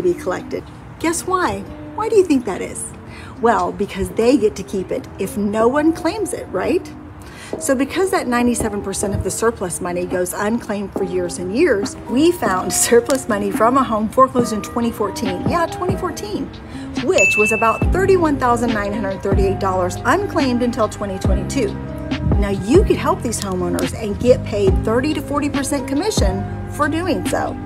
be collected. Guess why? Why do you think that is? Well, because they get to keep it if no one claims it, right? So because that 97% of the surplus money goes unclaimed for years and years, we found surplus money from a home foreclosed in 2014. Yeah, 2014, which was about $31,938 unclaimed until 2022. Now you could help these homeowners and get paid 30 to 40% commission for doing so.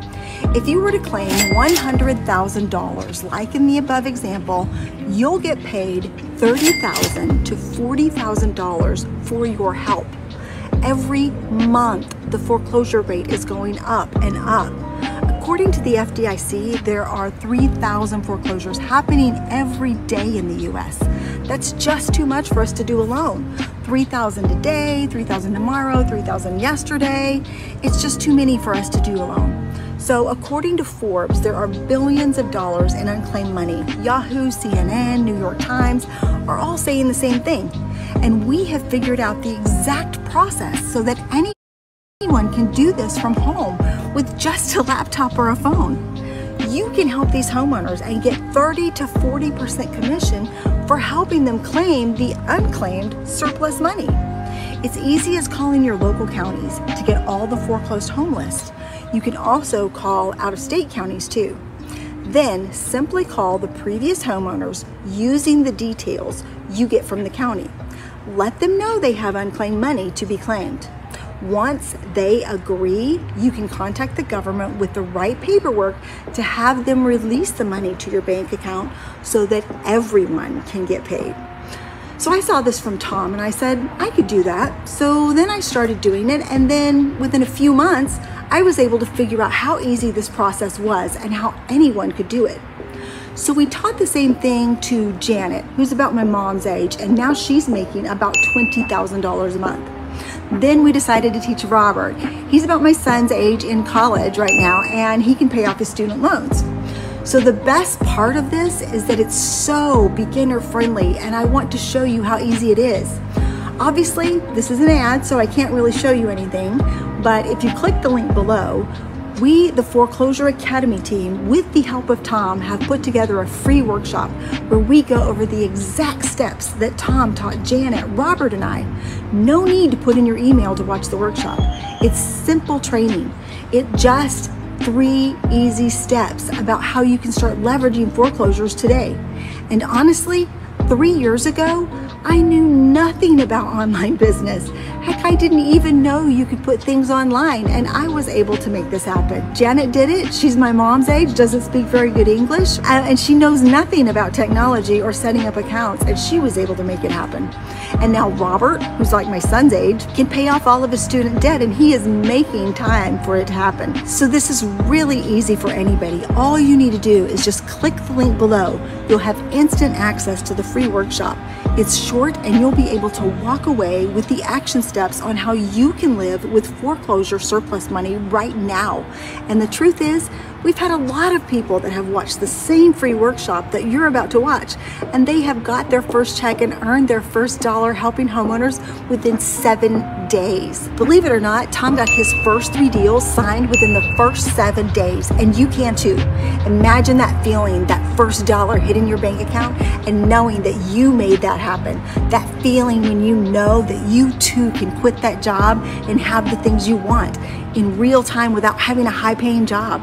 If you were to claim $100,000, like in the above example, you'll get paid $30,000 to $40,000 for your help. Every month, the foreclosure rate is going up and up. According to the FDIC, there are 3,000 foreclosures happening every day in the US. That's just too much for us to do alone. 3,000 today, 3,000 tomorrow, 3,000 yesterday. It's just too many for us to do alone. So according to Forbes, there are billions of dollars in unclaimed money. Yahoo, CNN, New York Times are all saying the same thing. And we have figured out the exact process so that anyone can do this from home with just a laptop or a phone. You can help these homeowners and get 30 to 40% commission for helping them claim the unclaimed surplus money. It's easy as calling your local counties to get all the foreclosed home lists. You can also call out-of-state counties too. Then simply call the previous homeowners using the details you get from the county. Let them know they have unclaimed money to be claimed. Once they agree, you can contact the government with the right paperwork to have them release the money to your bank account so that everyone can get paid. So I saw this from Tom and I said, I could do that. So then I started doing it, and then within a few months, I was able to figure out how easy this process was and how anyone could do it. So we taught the same thing to Janet, who's about my mom's age, and now she's making about $20,000 a month. Then we decided to teach Robert. He's about my son's age in college right now, and he can pay off his student loans. So the best part of this is that it's so beginner friendly, and I want to show you how easy it is. Obviously, this is an ad, so I can't really show you anything, but if you click the link below, we, the Foreclosure Academy team, with the help of Tom, have put together a free workshop where we go over the exact steps that Tom taught Janet, Robert, and I. No need to put in your email to watch the workshop. It's simple training. It just 3 easy steps about how you can start leveraging foreclosures today. And honestly, 3 years ago, I knew nothing about online business. Heck, I didn't even know you could put things online, and I was able to make this happen. Janet did it. She's my mom's age, doesn't speak very good English, and she knows nothing about technology or setting up accounts, and she was able to make it happen. And now Robert, who's like my son's age, can pay off all of his student debt, and he is making time for it to happen. So this is really easy for anybody. All you need to do is just click the link below. You'll have instant access to the free workshop. It's short, and you'll be able to walk away with the action steps on how you can live with foreclosure surplus money right now. And the truth is, we've had a lot of people that have watched the same free workshop that you're about to watch, and they have got their first check and earned their first dollar helping homeowners within 7 days. Believe it or not, Tom got his first 3 deals signed within the first 7 days, and you can too. Imagine that feeling, that first dollar hitting your bank account and knowing that you made that happen. That feeling when you know that you too can quit that job and have the things you want in real time without having a high-paying job.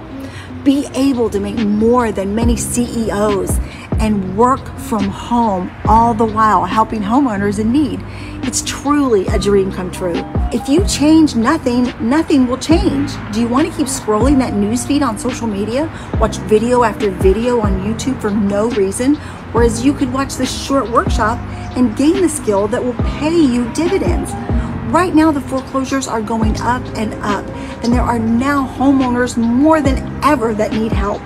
Be able to make more than many CEOs and work from home, all the while helping homeowners in need. It's truly a dream come true. If you change nothing, nothing will change. Do you want to keep scrolling that newsfeed on social media, watch video after video on YouTube for no reason, whereas you could watch this short workshop and gain the skill that will pay you dividends? Right now, the foreclosures are going up and up, and there are now homeowners more than ever that need help.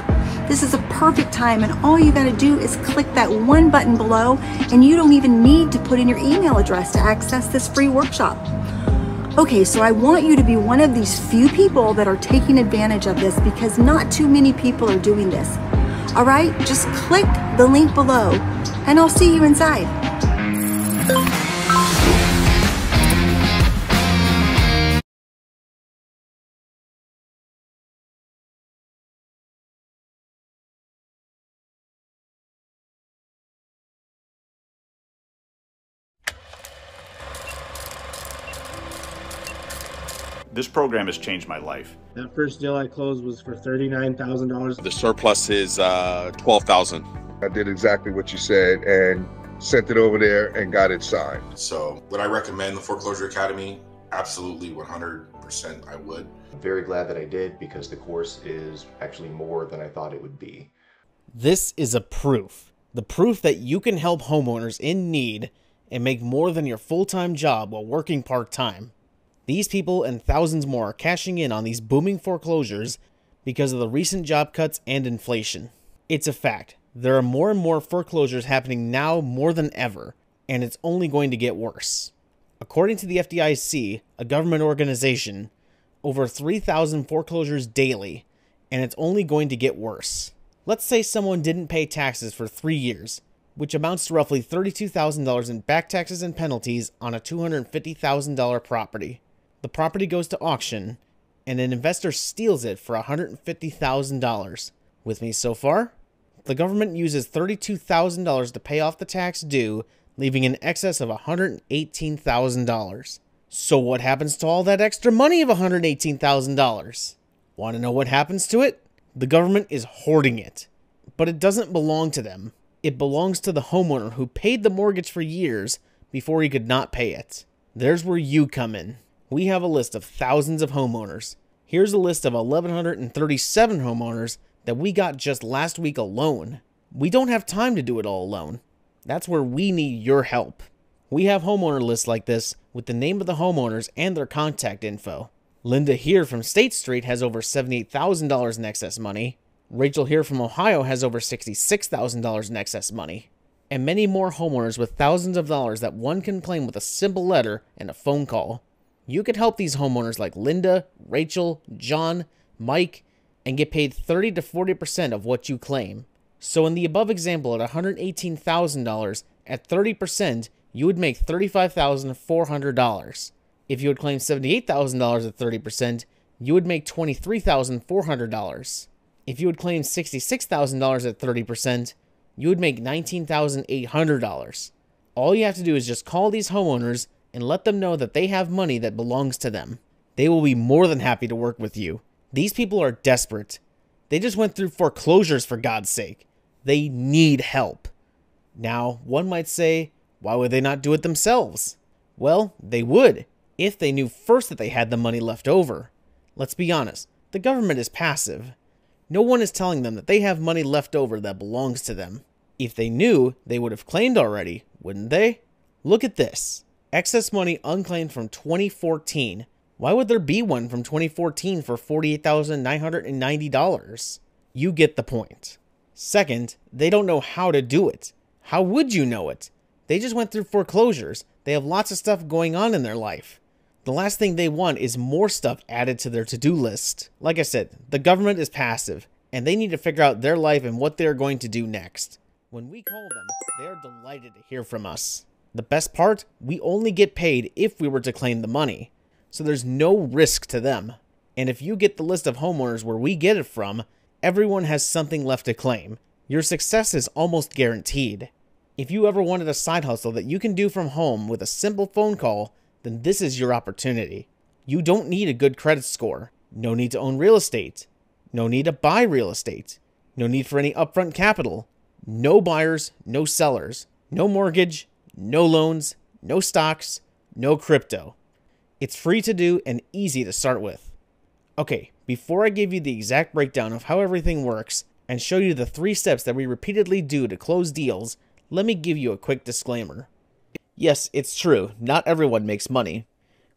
This is a perfect time, and all you gotta do is click that one button below, and you don't even need to put in your email address to access this free workshop. Okay, so I want you to be one of these few people that are taking advantage of this, because not too many people are doing this. All right, just click the link below, and I'll see you inside. This program has changed my life. That first deal I closed was for $39,000. The surplus is $12,000. I did exactly what you said and sent it over there and got it signed. So would I recommend the Foreclosure Academy? Absolutely, 100% I would. I'm very glad that I did, because the course is actually more than I thought it would be. This is a proof. The proof that you can help homeowners in need and make more than your full-time job while working part-time. These people and thousands more are cashing in on these booming foreclosures because of the recent job cuts and inflation. It's a fact. There are more and more foreclosures happening now more than ever, and it's only going to get worse. According to the FDIC, a government organization, over 3,000 foreclosures daily, and it's only going to get worse. Let's say someone didn't pay taxes for 3 years, which amounts to roughly $32,000 in back taxes and penalties on a $250,000 property. The property goes to auction, and an investor steals it for $150,000. With me so far? The government uses $32,000 to pay off the tax due, leaving an excess of $118,000. So what happens to all that extra money of $118,000? Want to know what happens to it? The government is hoarding it. But it doesn't belong to them. It belongs to the homeowner who paid the mortgage for years before he could not pay it. There's where you come in. We have a list of thousands of homeowners. Here's a list of 1,137 homeowners that we got just last week alone. We don't have time to do it all alone. That's where we need your help. We have homeowner lists like this with the name of the homeowners and their contact info. Linda here from State Street has over $78,000 in excess money. Rachel here from Ohio has over $66,000 in excess money. And many more homeowners with thousands of dollars that one can claim with a simple letter and a phone call. You could help these homeowners like Linda, Rachel, John, Mike, and get paid 30 to 40% of what you claim. So in the above example at $118,000, at 30%, you would make $35,400. If you would claim $78,000 at 30%, you would make $23,400. If you would claim $66,000 at 30%, you would make $19,800. All you have to do is just call these homeowners and let them know that they have money that belongs to them. They will be more than happy to work with you. These people are desperate. They just went through foreclosures, for God's sake. They need help. Now, one might say, why would they not do it themselves? Well, they would, if they knew first that they had the money left over. Let's be honest, the government is passive. No one is telling them that they have money left over that belongs to them. If they knew, they would have claimed already, wouldn't they? Look at this. Excess money unclaimed from 2014. Why would there be one from 2014 for $48,990? You get the point. Second, they don't know how to do it. How would you know it? They just went through foreclosures. They have lots of stuff going on in their life. The last thing they want is more stuff added to their to-do list. Like I said, the government is passive, and they need to figure out their life and what they're going to do next. When we call them, they are delighted to hear from us. The best part, we only get paid if we were to claim the money, so there's no risk to them. And if you get the list of homeowners where we get it from, everyone has something left to claim. Your success is almost guaranteed. If you ever wanted a side hustle that you can do from home with a simple phone call, then this is your opportunity. You don't need a good credit score. No need to own real estate. No need to buy real estate. No need for any upfront capital. No buyers, no sellers. No mortgage, no loans, no stocks, no crypto. It's free to do and easy to start with. Okay, before I give you the exact breakdown of how everything works and show you the 3 steps that we repeatedly do to close deals, let me give you a quick disclaimer. Yes, it's true, not everyone makes money.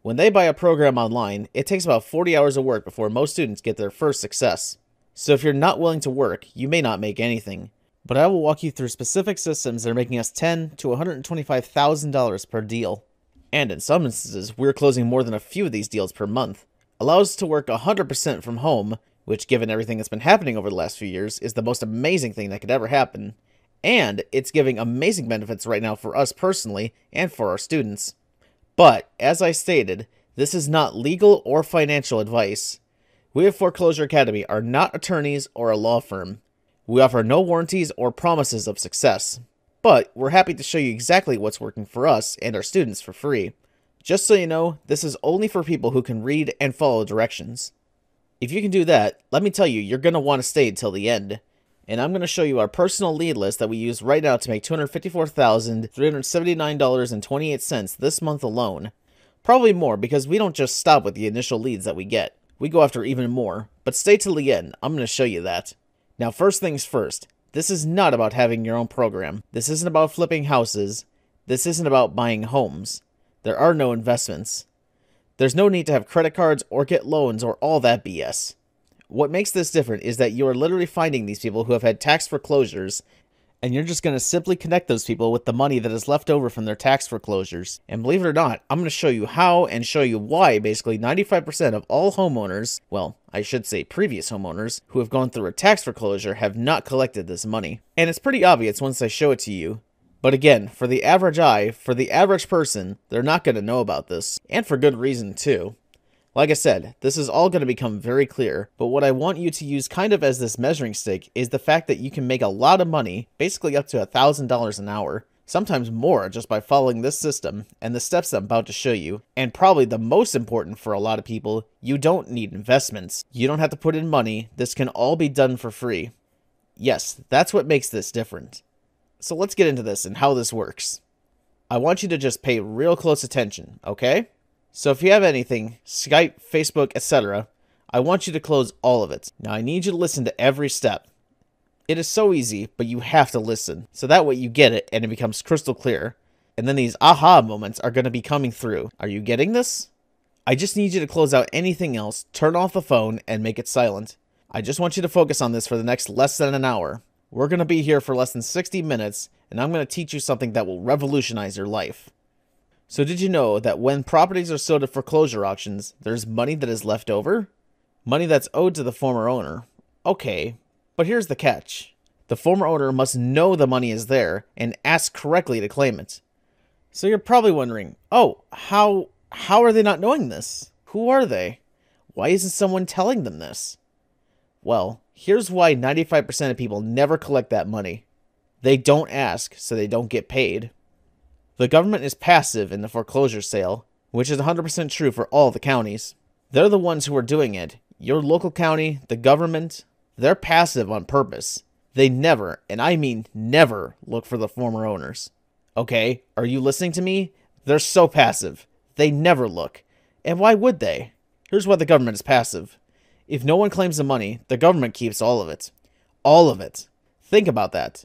When they buy a program online, it takes about 40 hours of work before most students get their first success. So if you're not willing to work, you may not make anything. But I will walk you through specific systems that are making us $10,000 to $125,000 per deal. And in some instances, we're closing more than a few of these deals per month. Allows us to work 100% from home, which given everything that's been happening over the last few years, is the most amazing thing that could ever happen. And it's giving amazing benefits right now for us personally and for our students. But, as I stated, this is not legal or financial advice. We at Foreclosure Academy are not attorneys or a law firm. We offer no warranties or promises of success. But we're happy to show you exactly what's working for us and our students for free. Just so you know, this is only for people who can read and follow directions. If you can do that, let me tell you, you're going to want to stay until the end. And I'm going to show you our personal lead list that we use right now to make $254,379.28 this month alone. Probably more, because we don't just stop with the initial leads that we get. We go after even more, but stay till the end. I'm going to show you that. Now, first things first, this is not about having your own program. This isn't about flipping houses. This isn't about buying homes. There are no investments. There's no need to have credit cards or get loans or all that BS. What makes this different is that you are literally finding these people who have had tax foreclosures, and you're just going to simply connect those people with the money that is left over from their tax foreclosures. And believe it or not, I'm going to show you how and show you why basically 95% of all homeowners, well, I should say previous homeowners, who have gone through a tax foreclosure have not collected this money. And it's pretty obvious once I show it to you. But again, for the average eye, for the average person, they're not going to know about this. And for good reason too. Like I said, this is all going to become very clear, but what I want you to use kind of as this measuring stick is the fact that you can make a lot of money, basically up to $1,000 an hour, sometimes more just by following this system and the steps I'm about to show you. And probably the most important for a lot of people, you don't need investments. You don't have to put in money. This can all be done for free. Yes, that's what makes this different. So let's get into this and how this works. I want you to just pay real close attention, okay? So if you have anything, Skype, Facebook, etc., I want you to close all of it. Now I need you to listen to every step. It is so easy, but you have to listen. So that way you get it and it becomes crystal clear. And then these aha moments are going to be coming through. Are you getting this? I just need you to close out anything else, turn off the phone, and make it silent. I just want you to focus on this for the next less than an hour. We're going to be here for less than 60 minutes, and I'm going to teach you something that will revolutionize your life. So did you know that when properties are sold at foreclosure auctions, there's money that is left over? Money that's owed to the former owner. Okay, but here's the catch. The former owner must know the money is there and ask correctly to claim it. So you're probably wondering, oh, how are they not knowing this? Who are they? Why isn't someone telling them this? Well, here's why 95% of people never collect that money. They don't ask, so they don't get paid. The government is passive in the foreclosure sale, which is 100% true for all the counties. They're the ones who are doing it. Your local county, the government, they're passive on purpose. They never, and I mean never, look for the former owners. Okay, are you listening to me? They're so passive. They never look. And why would they? Here's why the government is passive. If no one claims the money, the government keeps all of it. All of it. Think about that.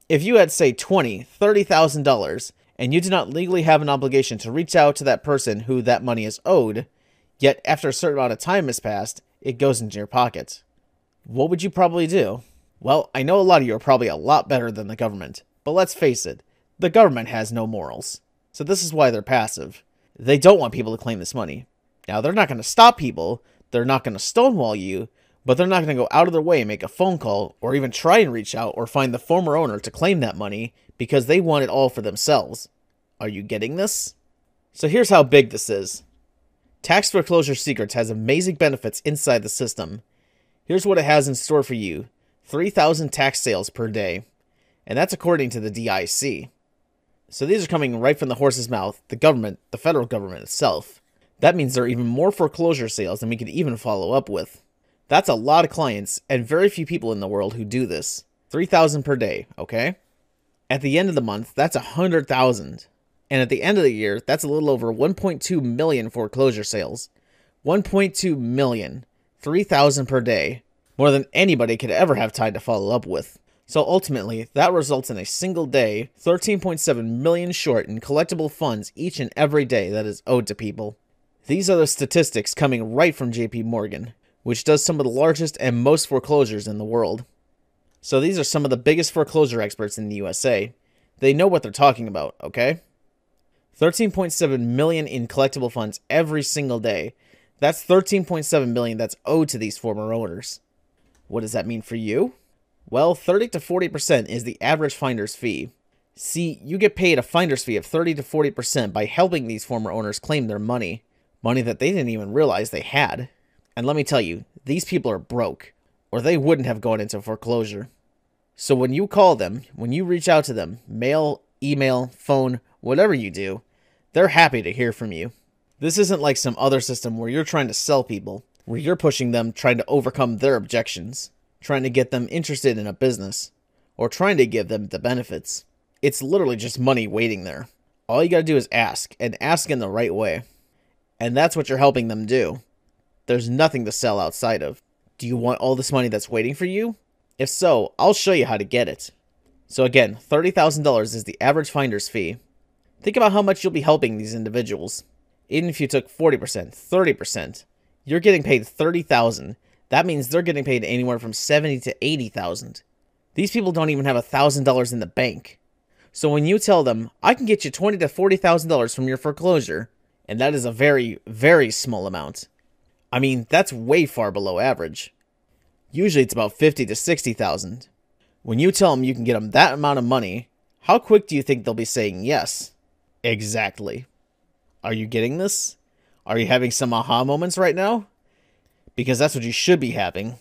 If you had, say, $20,000, $30,000, and you do not legally have an obligation to reach out to that person who that money is owed, yet after a certain amount of time has passed, it goes into your pocket. What would you probably do? Well, I know a lot of you are probably a lot better than the government, but let's face it, the government has no morals. So this is why they're passive. They don't want people to claim this money. Now, they're not going to stop people, they're not going to stonewall you, but they're not going to go out of their way and make a phone call or even try and reach out or find the former owner to claim that money because they want it all for themselves. Are you getting this? So here's how big this is. Tax Foreclosure Secrets has amazing benefits inside the system. Here's what it has in store for you. 3,000 tax sales per day. And that's according to the DIC. So these are coming right from the horse's mouth, the government, the federal government itself. That means there are even more foreclosure sales than we could even follow up with. That's a lot of clients and very few people in the world who do this. 3,000 per day, okay? At the end of the month, that's 100,000. And at the end of the year, that's a little over 1.2 million foreclosure sales. 1.2 million. 3,000 per day. More than anybody could ever have time to follow up with. So ultimately, that results in a single day, 13.7 million short in collectible funds each and every day that is owed to people. These are the statistics coming right from JP Morgan, which does some of the largest and most foreclosures in the world. So these are some of the biggest foreclosure experts in the USA. They know what they're talking about, okay? 13.7 million in collectible funds every single day. That's 13.7 million that's owed to these former owners. What does that mean for you? Well, 30 to 40% is the average finder's fee. See, you get paid a finder's fee of 30 to 40% by helping these former owners claim their money. Money that they didn't even realize they had. And let me tell you, these people are broke, or they wouldn't have gone into foreclosure. So when you call them, when you reach out to them, mail, email, phone, whatever you do, They're happy to hear from you. This isn't like some other system where you're trying to sell people, where you're pushing them, trying to overcome their objections, trying to get them interested in a business, or trying to give them the benefits. It's literally just money waiting there. All you gotta do is ask, and ask in the right way. And that's what you're helping them do. There's nothing to sell outside of. Do you want all this money that's waiting for you? If so, I'll show you how to get it. So again, $30,000 is the average finder's fee. Think about how much you'll be helping these individuals. Even if you took 40%, 30%, you're getting paid $30,000. That means they're getting paid anywhere from $70,000 to $80,000. These people don't even have $1,000 in the bank. So when you tell them, I can get you $20,000 to $40,000 from your foreclosure, and that is a very, very small amount. I mean, that's way far below average. Usually it's about $50,000 to $60,000. When you tell them you can get them that amount of money, how quick do you think they'll be saying yes? Exactly. Are you getting this? Are you having some aha moments right now? Because that's what you should be having.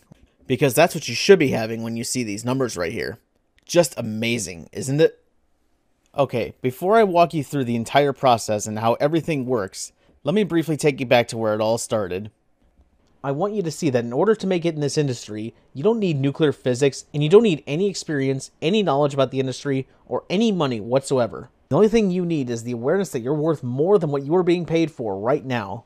Because that's what you should be having when you see these numbers right here. Just amazing, isn't it? Okay, before I walk you through the entire process and how everything works, let me briefly take you back to where it all started. I want you to see that in order to make it in this industry, you don't need nuclear physics, and you don't need any experience, any knowledge about the industry, or any money whatsoever. The only thing you need is the awareness that you're worth more than what you are being paid for right now,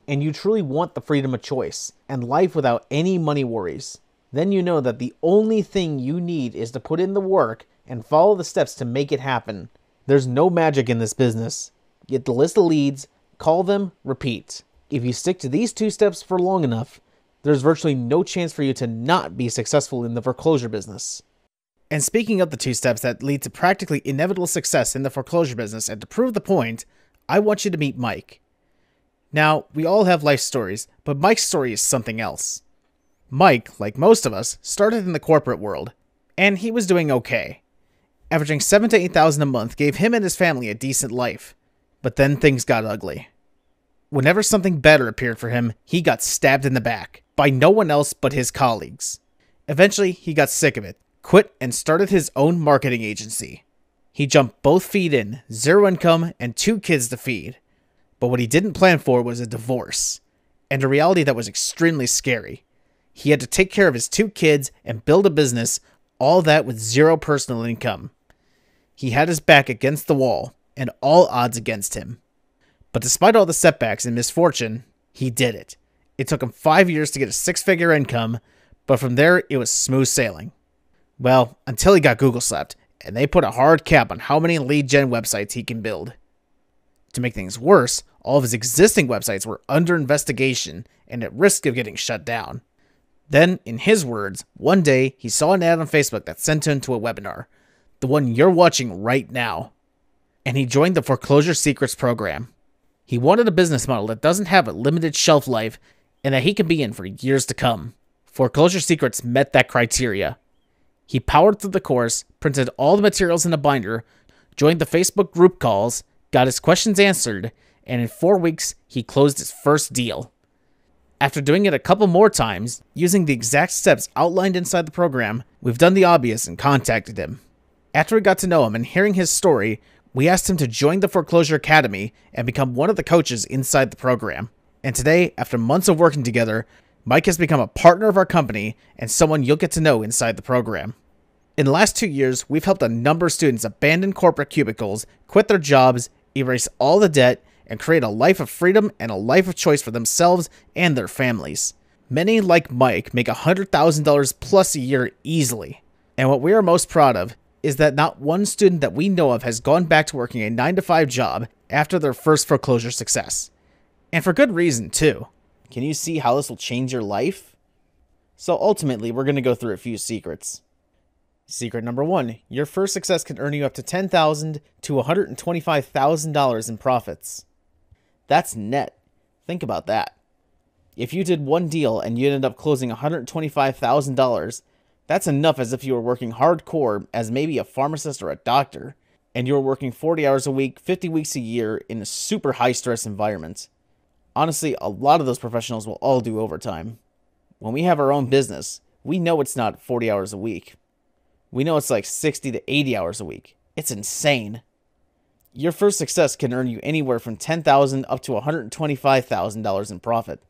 and you truly want the freedom of choice, and life without any money worries. Then you know that the only thing you need is to put in the work and follow the steps to make it happen. There's no magic in this business. Get the list of leads, call them, repeat. If you stick to these 2 steps for long enough, there's virtually no chance for you to not be successful in the foreclosure business. And speaking of the 2 steps that lead to practically inevitable success in the foreclosure business, and to prove the point, I want you to meet Mike. Now, we all have life stories, but Mike's story is something else. Mike, like most of us, started in the corporate world, and he was doing okay. Averaging $7,000 to $8,000 a month gave him and his family a decent life. But then things got ugly. Whenever something better appeared for him, he got stabbed in the back, by no one else but his colleagues. Eventually, he got sick of it, quit, and started his own marketing agency. He jumped both feet in, 0 income, and 2 kids to feed. But what he didn't plan for was a divorce, and a reality that was extremely scary. He had to take care of his 2 kids and build a business, all that with 0 personal income. He had his back against the wall, and all odds against him. But despite all the setbacks and misfortune, he did it. It took him 5 years to get a 6-figure income, but from there, it was smooth sailing. Well, until he got Google slapped, and they put a hard cap on how many lead gen websites he can build. To make things worse, all of his existing websites were under investigation and at risk of getting shut down. Then, in his words, one day he saw an ad on Facebook that sent him to a webinar, the one you're watching right now. And he joined the Foreclosure Secrets program. He wanted a business model that doesn't have a limited shelf life and that he can be in for years to come. Foreclosure Secrets met that criteria. He powered through the course, printed all the materials in a binder, joined the Facebook group calls, got his questions answered, and in 4 weeks, he closed his first deal. After doing it a couple more times, using the exact steps outlined inside the program, we've done the obvious and contacted him. After we got to know him and hearing his story, we asked him to join the Foreclosure Academy and become one of the coaches inside the program. And today, after months of working together, Mike has become a partner of our company and someone you'll get to know inside the program. In the last 2 years, we've helped a number of students abandon corporate cubicles, quit their jobs, erase all the debt, and create a life of freedom and a life of choice for themselves and their families. Many, like Mike, make $100,000 plus a year easily. And what we are most proud of is that not one student that we know of has gone back to working a 9-to-5 job after their first foreclosure success. And for good reason, too. Can you see how this will change your life? So ultimately, we're going to go through a few secrets. Secret number 1, your first success can earn you up to $10,000 to $125,000 in profits. That's net. Think about that. If you did one deal and you ended up closing $125,000, that's enough as if you were working hardcore as maybe a pharmacist or a doctor, and you were working 40 hours a week, 50 weeks a year in a super high-stress environment. Honestly, a lot of those professionals will all do overtime. When we have our own business, we know it's not 40 hours a week. We know it's like 60 to 80 hours a week. It's insane. Your first success can earn you anywhere from $10,000 up to $125,000 in profit.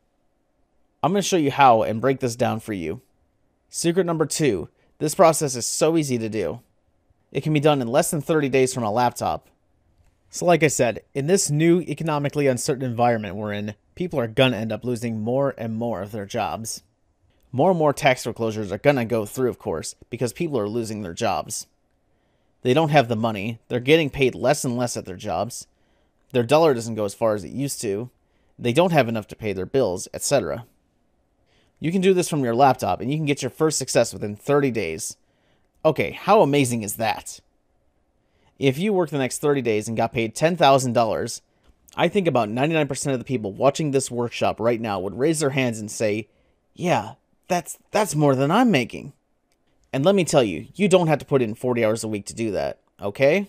I'm going to show you how and break this down for you. Secret number 2, this process is so easy to do. It can be done in less than 30 days from a laptop. So like I said, in this new economically uncertain environment we're in, people are going to end up losing more and more of their jobs. More and more tax foreclosures are going to go through, of course, because people are losing their jobs. They don't have the money, they're getting paid less and less at their jobs, their dollar doesn't go as far as it used to, they don't have enough to pay their bills, etc. You can do this from your laptop and you can get your first success within 30 days. Okay, how amazing is that? If you work the next 30 days and got paid $10,000, I think about 99% of the people watching this workshop right now would raise their hands and say, yeah, that's more than I'm making. And let me tell you, you don't have to put in 40 hours a week to do that, okay?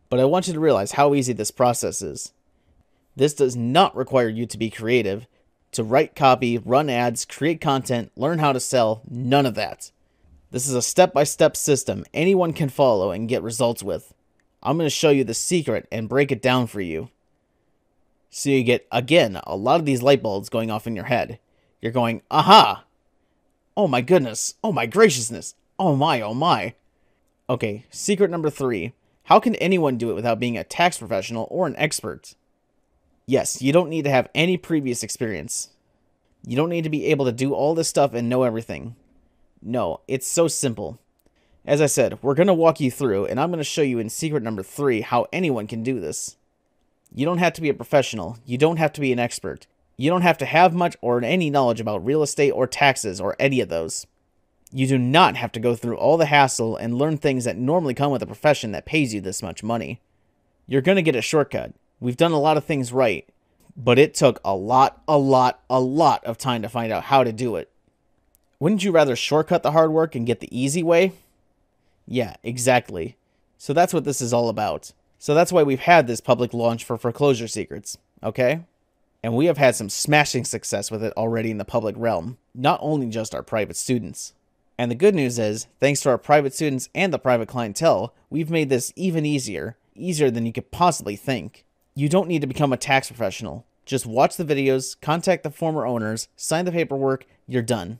But I want you to realize how easy this process is. This does not require you to be creative, to write copy, run ads, create content, learn how to sell, none of that. This is a step-by-step system anyone can follow and get results with. I'm going to show you the secret and break it down for you. So you get, again, a lot of these light bulbs going off in your head. You're going, aha! Oh my goodness, oh my graciousness, oh my, oh my. Okay, secret number 3. How can anyone do it without being a tax professional or an expert? Yes, you don't need to have any previous experience. You don't need to be able to do all this stuff and know everything. No, it's so simple. As I said, we're going to walk you through, and I'm going to show you in secret number 3 how anyone can do this. You don't have to be a professional. You don't have to be an expert. You don't have to have much or any knowledge about real estate or taxes or any of those. You do not have to go through all the hassle and learn things that normally come with a profession that pays you this much money. You're going to get a shortcut. We've done a lot of things right, but it took a lot of time to find out how to do it. Wouldn't you rather shortcut the hard work and get the easy way? Yeah, exactly. So that's what this is all about. So that's why we've had this public launch for Foreclosure Secrets, okay? And we have had some smashing success with it already in the public realm, not only just our private students. And the good news is, thanks to our private students and the private clientele, we've made this even easier than you could possibly think. You don't need to become a tax professional. Just watch the videos, contact the former owners, sign the paperwork, you're done.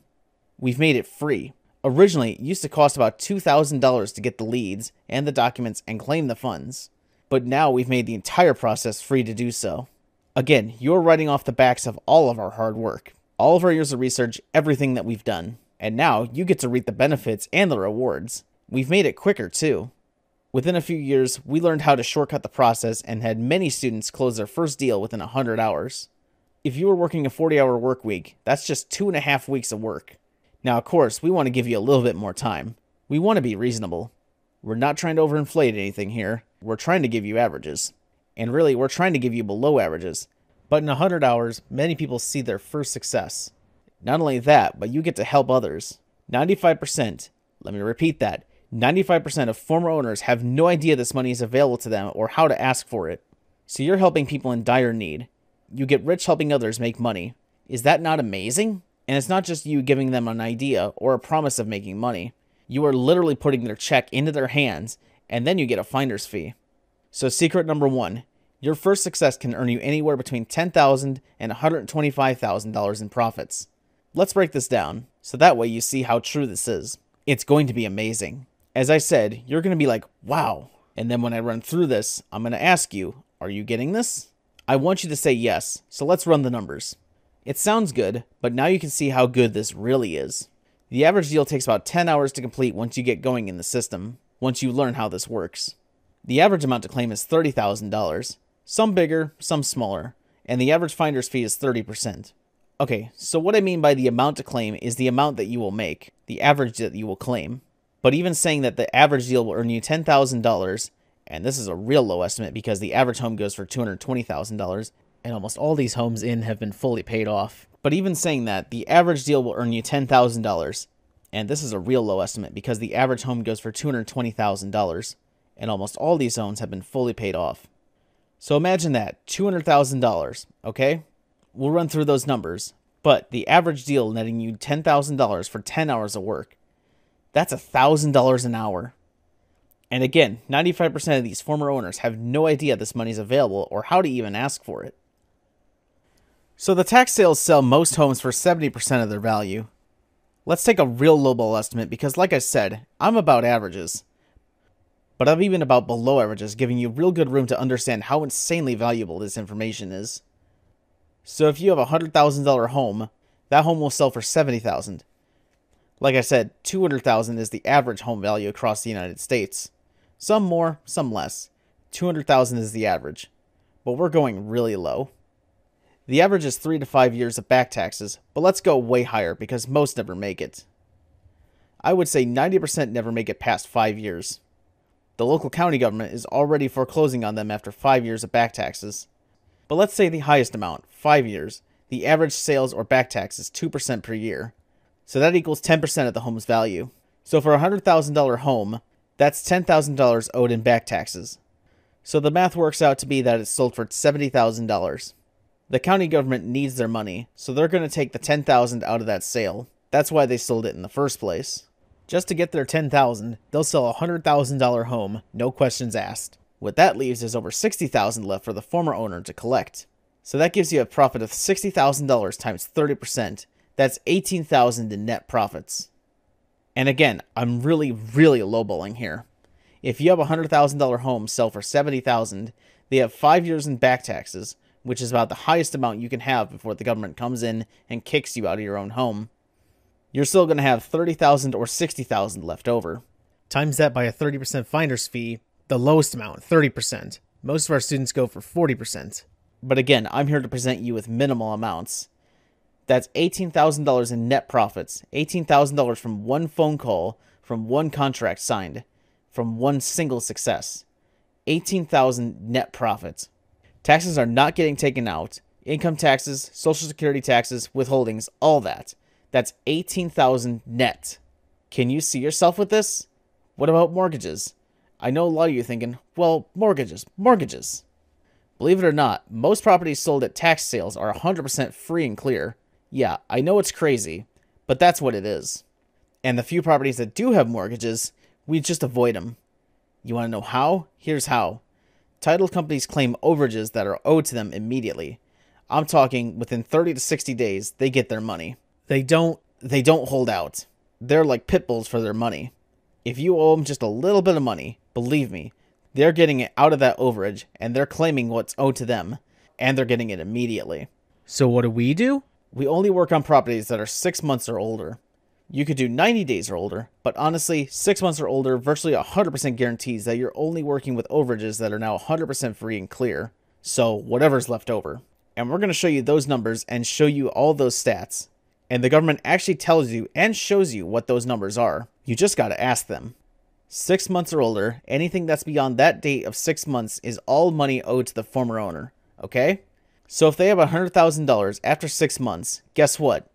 We've made it free. Originally, it used to cost about $2,000 to get the leads and the documents and claim the funds. But now we've made the entire process free to do so. Again, you're writing off the backs of all of our hard work, all of our years of research, everything that we've done. And now you get to reap the benefits and the rewards. We've made it quicker too. Within a few years, we learned how to shortcut the process and had many students close their first deal within 100 hours. If you were working a 40-hour work week, that's just 2.5 weeks of work. Now, of course, we want to give you a little bit more time. We want to be reasonable. We're not trying to overinflate anything here. We're trying to give you averages. And really, we're trying to give you below averages. But in 100 hours, many people see their first success. Not only that, but you get to help others. 95%, let me repeat that, 95% of former owners have no idea this money is available to them or how to ask for it. So you're helping people in dire need. You get rich helping others make money. Is that not amazing? And it's not just you giving them an idea or a promise of making money. You are literally putting their check into their hands, and then you get a finder's fee. So secret number 1, your first success can earn you anywhere between $10,000 and $125,000 in profits. Let's break this down, so that way you see how true this is. It's going to be amazing. As I said, you're going to be like, wow. And then when I run through this, I'm going to ask you, are you getting this? I want you to say yes, so let's run the numbers. It sounds good, but now you can see how good this really is. The average deal takes about 10 hours to complete once you get going in the system, once you learn how this works. The average amount to claim is $30,000, some bigger, some smaller, and the average finder's fee is 30%. Okay, so what I mean by the amount to claim is the amount that you will make, the average that you will claim. But even saying that the average deal will earn you $10,000, and this is a real low estimate because the average home goes for $220,000, and almost all these homes have been fully paid off. But even saying that, the average deal will earn you $10,000, and this is a real low estimate because the average home goes for $220,000, and almost all these homes have been fully paid off. So imagine that, $200,000, okay? We'll run through those numbers, but the average deal netting you $10,000 for 10 hours of work, that's $1,000 an hour. And again, 95% of these former owners have no idea this money is available or how to even ask for it. So the tax sales sell most homes for 70% of their value. Let's take a real lowball estimate because, like I said, I'm about averages. But I'm even about below averages, giving you real good room to understand how insanely valuable this information is. So if you have a $100,000 home, that home will sell for $70,000. Like I said, $200,000 is the average home value across the United States. Some more, some less. $200,000 is the average. But we're going really low. The average is 3 to 5 years of back taxes, but let's go way higher because most never make it. I would say 90% never make it past 5 years. The local county government is already foreclosing on them after 5 years of back taxes. But let's say the highest amount, 5 years, the average sales or back tax is 2% per year. So that equals 10% of the home's value. So for a $100,000 home, that's $10,000 owed in back taxes. So the math works out to be that it's sold for $70,000. The county government needs their money, so they're going to take the $10,000 out of that sale. That's why they sold it in the first place. Just to get their $10,000, they'll sell a $100,000 home, no questions asked. What that leaves is over $60,000 left for the former owner to collect. So that gives you a profit of $60,000 times 30%. That's $18,000 in net profits. And again, I'm really lowballing here. If you have a $100,000 home sell for $70,000, they have 5 years in back taxes, which is about the highest amount you can have before the government comes in and kicks you out of your own home. You're still going to have $30,000 or $60,000 left over. Times that by a 30% finder's fee, the lowest amount, 30%. Most of our students go for 40%. But again, I'm here to present you with minimal amounts. That's $18,000 in net profits, $18,000 from one phone call, from one contract signed, from one single success. $18,000 net profits. Taxes are not getting taken out. Income taxes, Social Security taxes, withholdings, all that. That's $18,000 net. Can you see yourself with this? What about mortgages? I know a lot of you are thinking, well, mortgages. Believe it or not, most properties sold at tax sales are 100% free and clear. Yeah, I know it's crazy, but that's what it is. And the few properties that do have mortgages, we just avoid them. You want to know how? Here's how. Title companies claim overages that are owed to them immediately. I'm talking within 30 to 60 days, they get their money. They don't hold out. They're like pit bulls for their money. If you owe them just a little bit of money, believe me, they're getting it out of that overage, and they're claiming what's owed to them, and they're getting it immediately. So what do? We only work on properties that are 6 months or older. You could do 90 days or older, but honestly, 6 months or older virtually 100% guarantees that you're only working with overages that are now 100% free and clear. So whatever's left over. And we're going to show you those numbers and show you all those stats. And the government actually tells you and shows you what those numbers are. You just got to ask them. 6 months or older, anything that's beyond that date of 6 months is all money owed to the former owner. Okay? So if they have $100,000 after 6 months, guess what?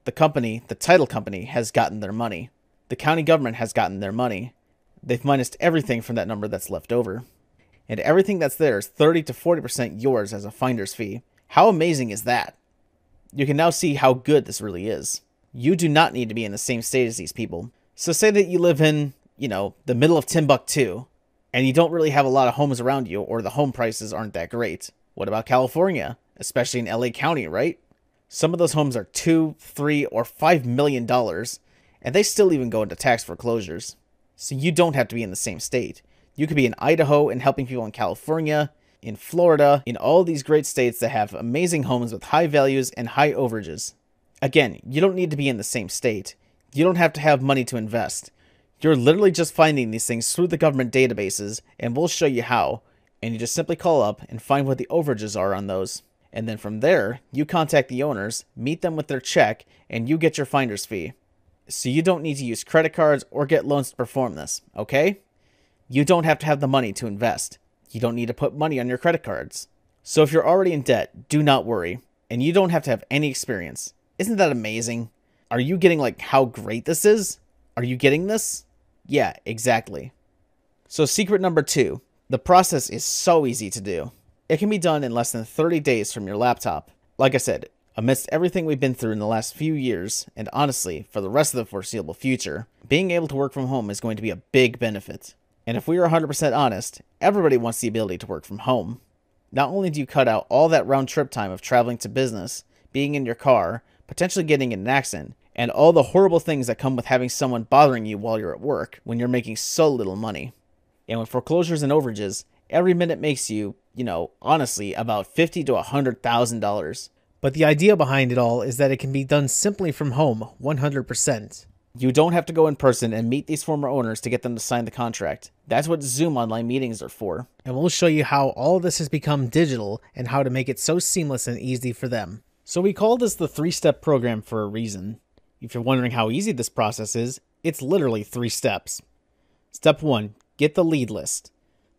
The company, the title company, has gotten their money. The county government has gotten their money. They've minused everything from that number that's left over. And everything that's there is 30 to 40% yours as a finder's fee. How amazing is that? You can now see how good this really is. You do not need to be in the same state as these people. So say that you live in, the middle of Timbuktu, and you don't really have a lot of homes around you, or the home prices aren't that great. What about California? Especially in LA County, right? Some of those homes are $2, $3, or $5 million, and they still even go into tax foreclosures. So you don't have to be in the same state. You could be in Idaho and helping people in California, in Florida, in all these great states that have amazing homes with high values and high overages. Again, you don't need to be in the same state. You don't have to have money to invest. You're literally just finding these things through the government databases, and we'll show you how. And you just simply call up and find what the overages are on those. And then from there, you contact the owners, meet them with their check, and you get your finder's fee. So you don't need to use credit cards or get loans to perform this, okay? You don't have to have the money to invest. You don't need to put money on your credit cards. So if you're already in debt, do not worry. And you don't have to have any experience. Isn't that amazing? Are you getting how great this is? Are you getting this? Yeah, exactly. So secret number 2. The process is so easy to do. It can be done in less than 30 days from your laptop. Like I said, amidst everything we've been through in the last few years, and honestly, for the rest of the foreseeable future, being able to work from home is going to be a big benefit. And if we are 100% honest, everybody wants the ability to work from home. Not only do you cut out all that round trip time of traveling to business, being in your car, potentially getting in an accident, and all the horrible things that come with having someone bothering you while you're at work when you're making so little money. And with foreclosures and overages, every minute makes you, honestly, about $50,000 to $100,000. But the idea behind it all is that it can be done simply from home, 100%. You don't have to go in person and meet these former owners to get them to sign the contract. That's what Zoom online meetings are for. And we'll show you how all of this has become digital and how to make it so seamless and easy for them. So we call this the 3-step program for a reason. If you're wondering how easy this process is, it's literally 3 steps. Step 1, get the lead list.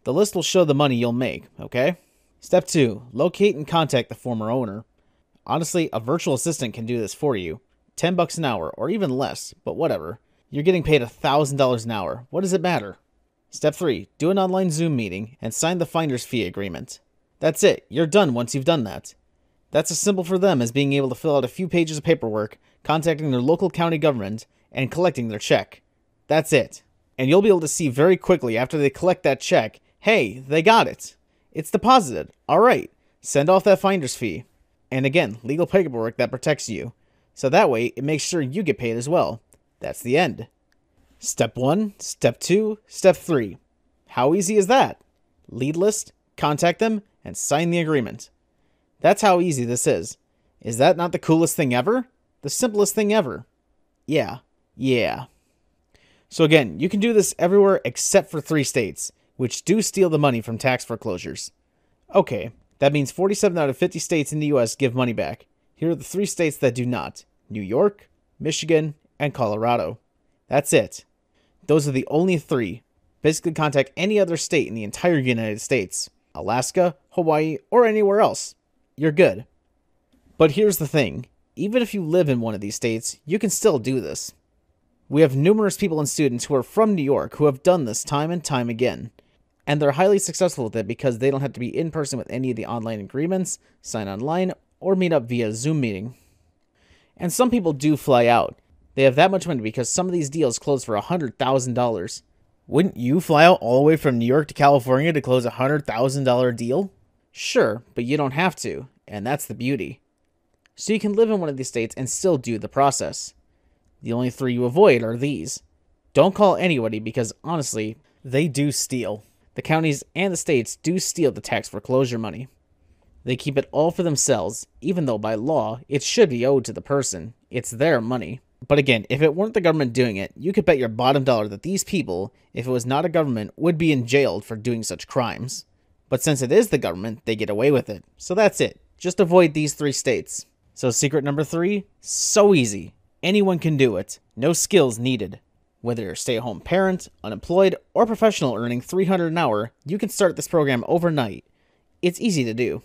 The list will show the money you'll make, okay? Step 2, locate and contact the former owner. Honestly, a virtual assistant can do this for you. $10 an hour, or even less, but whatever. You're getting paid $1,000 an hour. What does it matter? Step 3, do an online Zoom meeting and sign the finder's fee agreement. That's it. You're done once you've done that. That's as simple for them as being able to fill out a few pages of paperwork, contacting their local county government, and collecting their check. That's it. And you'll be able to see very quickly after they collect that check, hey, they got it. It's deposited. All right. Send off that finder's fee. And again, legal paperwork that protects you. So that way, it makes sure you get paid as well. That's the end. Step 1, Step 2, Step 3. How easy is that? Lead list, contact them, and sign the agreement. That's how easy this is. Is that not the coolest thing ever? The simplest thing ever? Yeah. So again, you can do this everywhere except for 3 states, which do steal the money from tax foreclosures. Okay, that means 47 out of 50 states in the US give money back. Here are the 3 states that do not: New York, Michigan, and Colorado. That's it. Those are the only 3. Basically contact any other state in the entire United States. Alaska, Hawaii, or anywhere else. You're good. But here's the thing. Even if you live in one of these states, you can still do this. We have numerous people and students who are from New York who have done this time and time again. And they're highly successful with it because they don't have to be in person with any of the online agreements, sign online, or meet up via Zoom meeting. And some people do fly out. They have that much money because some of these deals close for $100,000. Wouldn't you fly out all the way from New York to California to close a $100,000 deal? Sure, but you don't have to, and that's the beauty. So you can live in one of these states and still do the process. The only 3 you avoid are these. Don't call anybody because, honestly, they do steal. The counties and the states do steal the tax foreclosure money. They keep it all for themselves, even though by law, it should be owed to the person. It's their money. But again, if it weren't the government doing it, you could bet your bottom dollar that these people, if it was not a government, would be in jail for doing such crimes. But since it is the government, they get away with it. So that's it. Just avoid these 3 states. So secret number 3, so easy. Anyone can do it. No skills needed. Whether you're a stay-at-home parent, unemployed, or professional earning $300 an hour, you can start this program overnight. It's easy to do.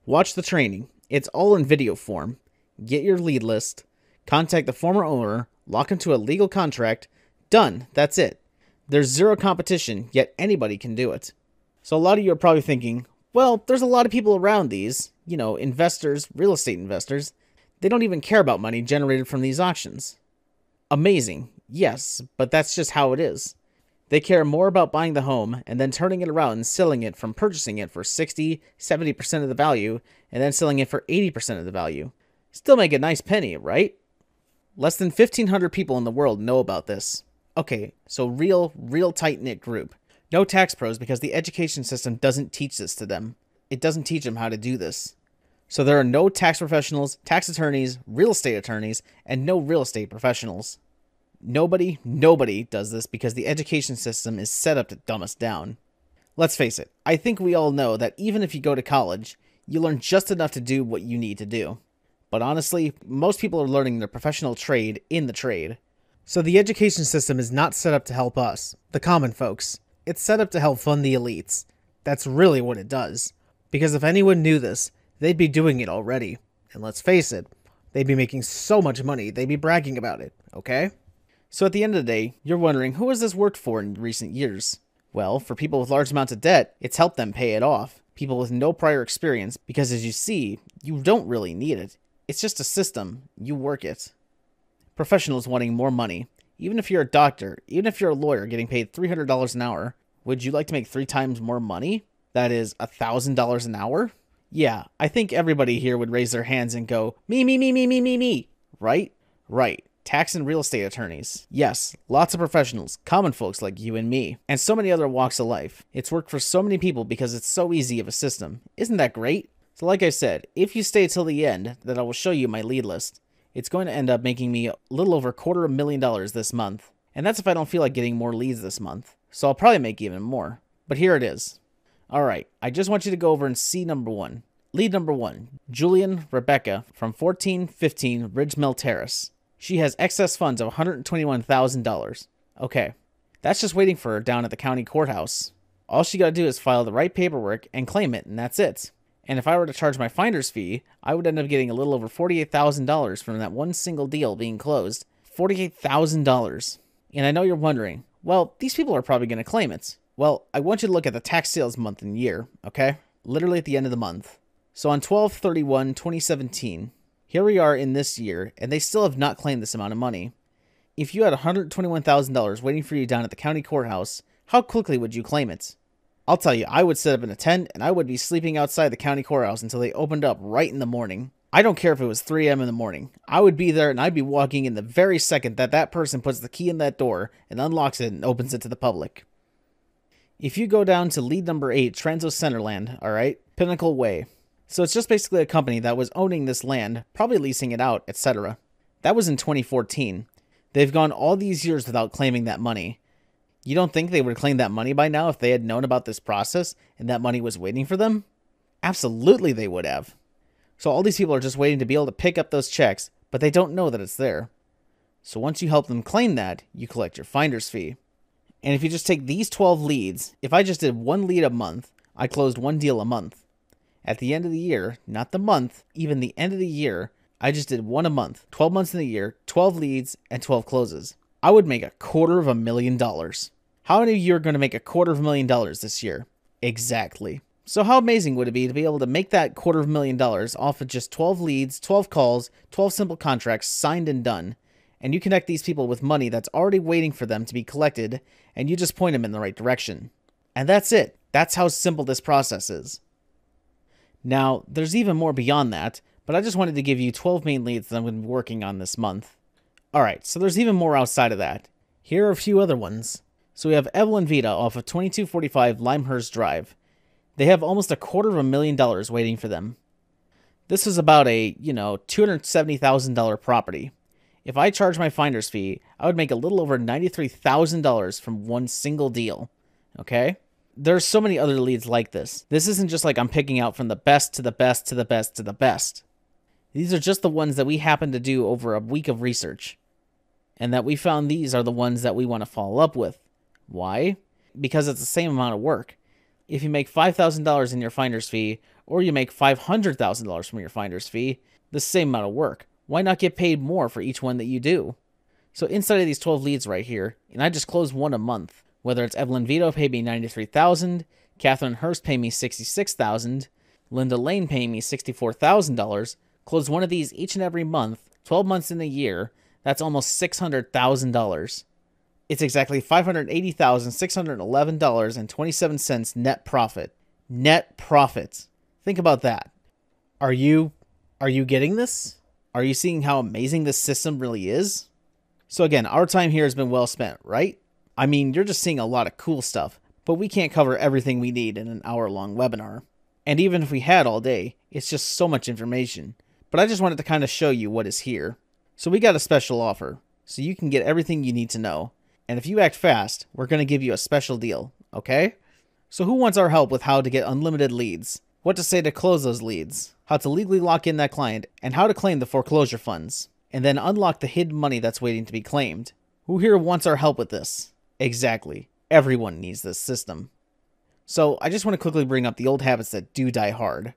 Watch the training. It's all in video form. Get your lead list. Contact the former owner. Lock into a legal contract. Done. That's it. There's zero competition, yet anybody can do it. So a lot of you are probably thinking, well, there's a lot of people around these, investors, real estate investors. They don't even care about money generated from these auctions. Amazing. Yes, but that's just how it is. They care more about buying the home and then turning it around and selling it from purchasing it for 60, 70% of the value and then selling it for 80% of the value. Still make a nice penny, right? Less than 1,500 people in the world know about this. Okay, so real tight-knit group. No tax pros because the education system doesn't teach this to them. It doesn't teach them how to do this. So there are no tax professionals, tax attorneys, real estate attorneys, and no real estate professionals. Nobody does this because the education system is set up to dumb us down. Let's face it, I think we all know that even if you go to college, you learn just enough to do what you need to do. But honestly, most people are learning their professional trade in the trade. So the education system is not set up to help us, the common folks. It's set up to help fund the elites. That's really what it does. Because if anyone knew this, they'd be doing it already. And let's face it, they'd be making so much money, they'd be bragging about it, okay? So at the end of the day, you're wondering, who has this worked for in recent years? Well, for people with large amounts of debt, it's helped them pay it off. People with no prior experience, because as you see, you don't really need it. It's just a system. You work it. Professionals wanting more money. Even if you're a doctor, even if you're a lawyer getting paid $300 an hour, Would you like to make 3 times more money? That is $1,000 an hour? Yeah, I think everybody here would raise their hands and go, me, right? Right. Tax and real estate attorneys. Yes, lots of professionals, common folks like you and me, and so many other walks of life. It's worked for so many people because it's so easy of a system. Isn't that great? So like I said, if you stay till the end, then I will show you my lead list. It's going to end up making me a little over $250,000 this month. And that's if I don't feel like getting more leads this month. So I'll probably make even more. But here it is. Alright, I just want you to go over and see number 1. Lead number 1, Julian Rebecca from 1415 Ridge Mill Terrace. She has excess funds of $121,000. Okay, that's just waiting for her down at the county courthouse. All she got to do is file the right paperwork and claim it, and that's it. And if I were to charge my finder's fee, I would end up getting a little over $48,000 from that one single deal being closed. $48,000. And I know you're wondering, well, these people are probably going to claim it. Well, I want you to look at the tax sales month and year, okay? Literally at the end of the month. So on 12/31/2017, here we are in this year, and they still have not claimed this amount of money. If you had $121,000 waiting for you down at the county courthouse, how quickly would you claim it? I'll tell you, I would set up in a tent, and I would be sleeping outside the county courthouse until they opened up right in the morning. I don't care if it was 3 a.m. in the morning. I would be there, and I'd be walking in the very second that that person puts the key in that door and unlocks it and opens it to the public. If you go down to lead number 8, Transo Centerland, alright, Pinnacle Way. So it's just basically a company that was owning this land, probably leasing it out, etc. That was in 2014. They've gone all these years without claiming that money. You don't think they would claim that money by now if they had known about this process and that money was waiting for them? Absolutely they would have. So all these people are just waiting to be able to pick up those checks, but they don't know that it's there. So once you help them claim that, you collect your finder's fee. And if you just take these 12 leads, if I just did 1 lead a month, I closed 1 deal a month. At the end of the year, not the month, even the end of the year, I just did 1 a month, 12 months in the year, 12 leads, and 12 closes. I would make $250,000. How many of you are going to make $250,000 this year? Exactly. So how amazing would it be to be able to make that $250,000 off of just 12 leads, 12 calls, 12 simple contracts signed and done, and you connect these people with money that's already waiting for them to be collected, and you just point them in the right direction. And that's it. That's how simple this process is. Now, there's even more beyond that, but I just wanted to give you 12 main leads that I'm going to be working on this month. Alright, so there's even more outside of that. Here are a few other ones. So we have Evelyn Vita off of 2245 Limehurst Drive. They have almost $250,000 waiting for them. This is about a, $270,000 property. If I charge my finder's fee, I would make a little over $93,000 from one single deal. Okay? There's so many other leads like this. This isn't just like I'm picking out from the best to the best to the best to the best. These are just the ones that we happen to do over a week of research. And that we found these are the ones that we want to follow up with. Why? Because it's the same amount of work. If you make $5,000 in your finder's fee, or you make $500,000 from your finder's fee, the same amount of work. Why not get paid more for each one that you do? So inside of these 12 leads right here, and I just close 1 a month. Whether it's Evelyn Vito pay me $93,000, Catherine Hurst pay me $66,000, Linda Lane paying me $64,000, close 1 of these each and every month, 12 months in a year, that's almost $600,000. It's exactly $580,611.27 net profit. Net profit. Think about that. Are you getting this? Are you seeing how amazing this system really is? So again, our time here has been well spent, right? I mean, you're just seeing a lot of cool stuff, but we can't cover everything we need in an hour-long webinar. And even if we had all day, it's just so much information. But I just wanted to kind of show you what is here. So we got a special offer, so you can get everything you need to know. And if you act fast, we're going to give you a special deal, okay? So who wants our help with how to get unlimited leads? What to say to close those leads? How to legally lock in that client? And how to claim the foreclosure funds? And then unlock the hidden money that's waiting to be claimed? Who here wants our help with this? Exactly. Everyone needs this system. So I just want to quickly bring up the old habits that do die hard.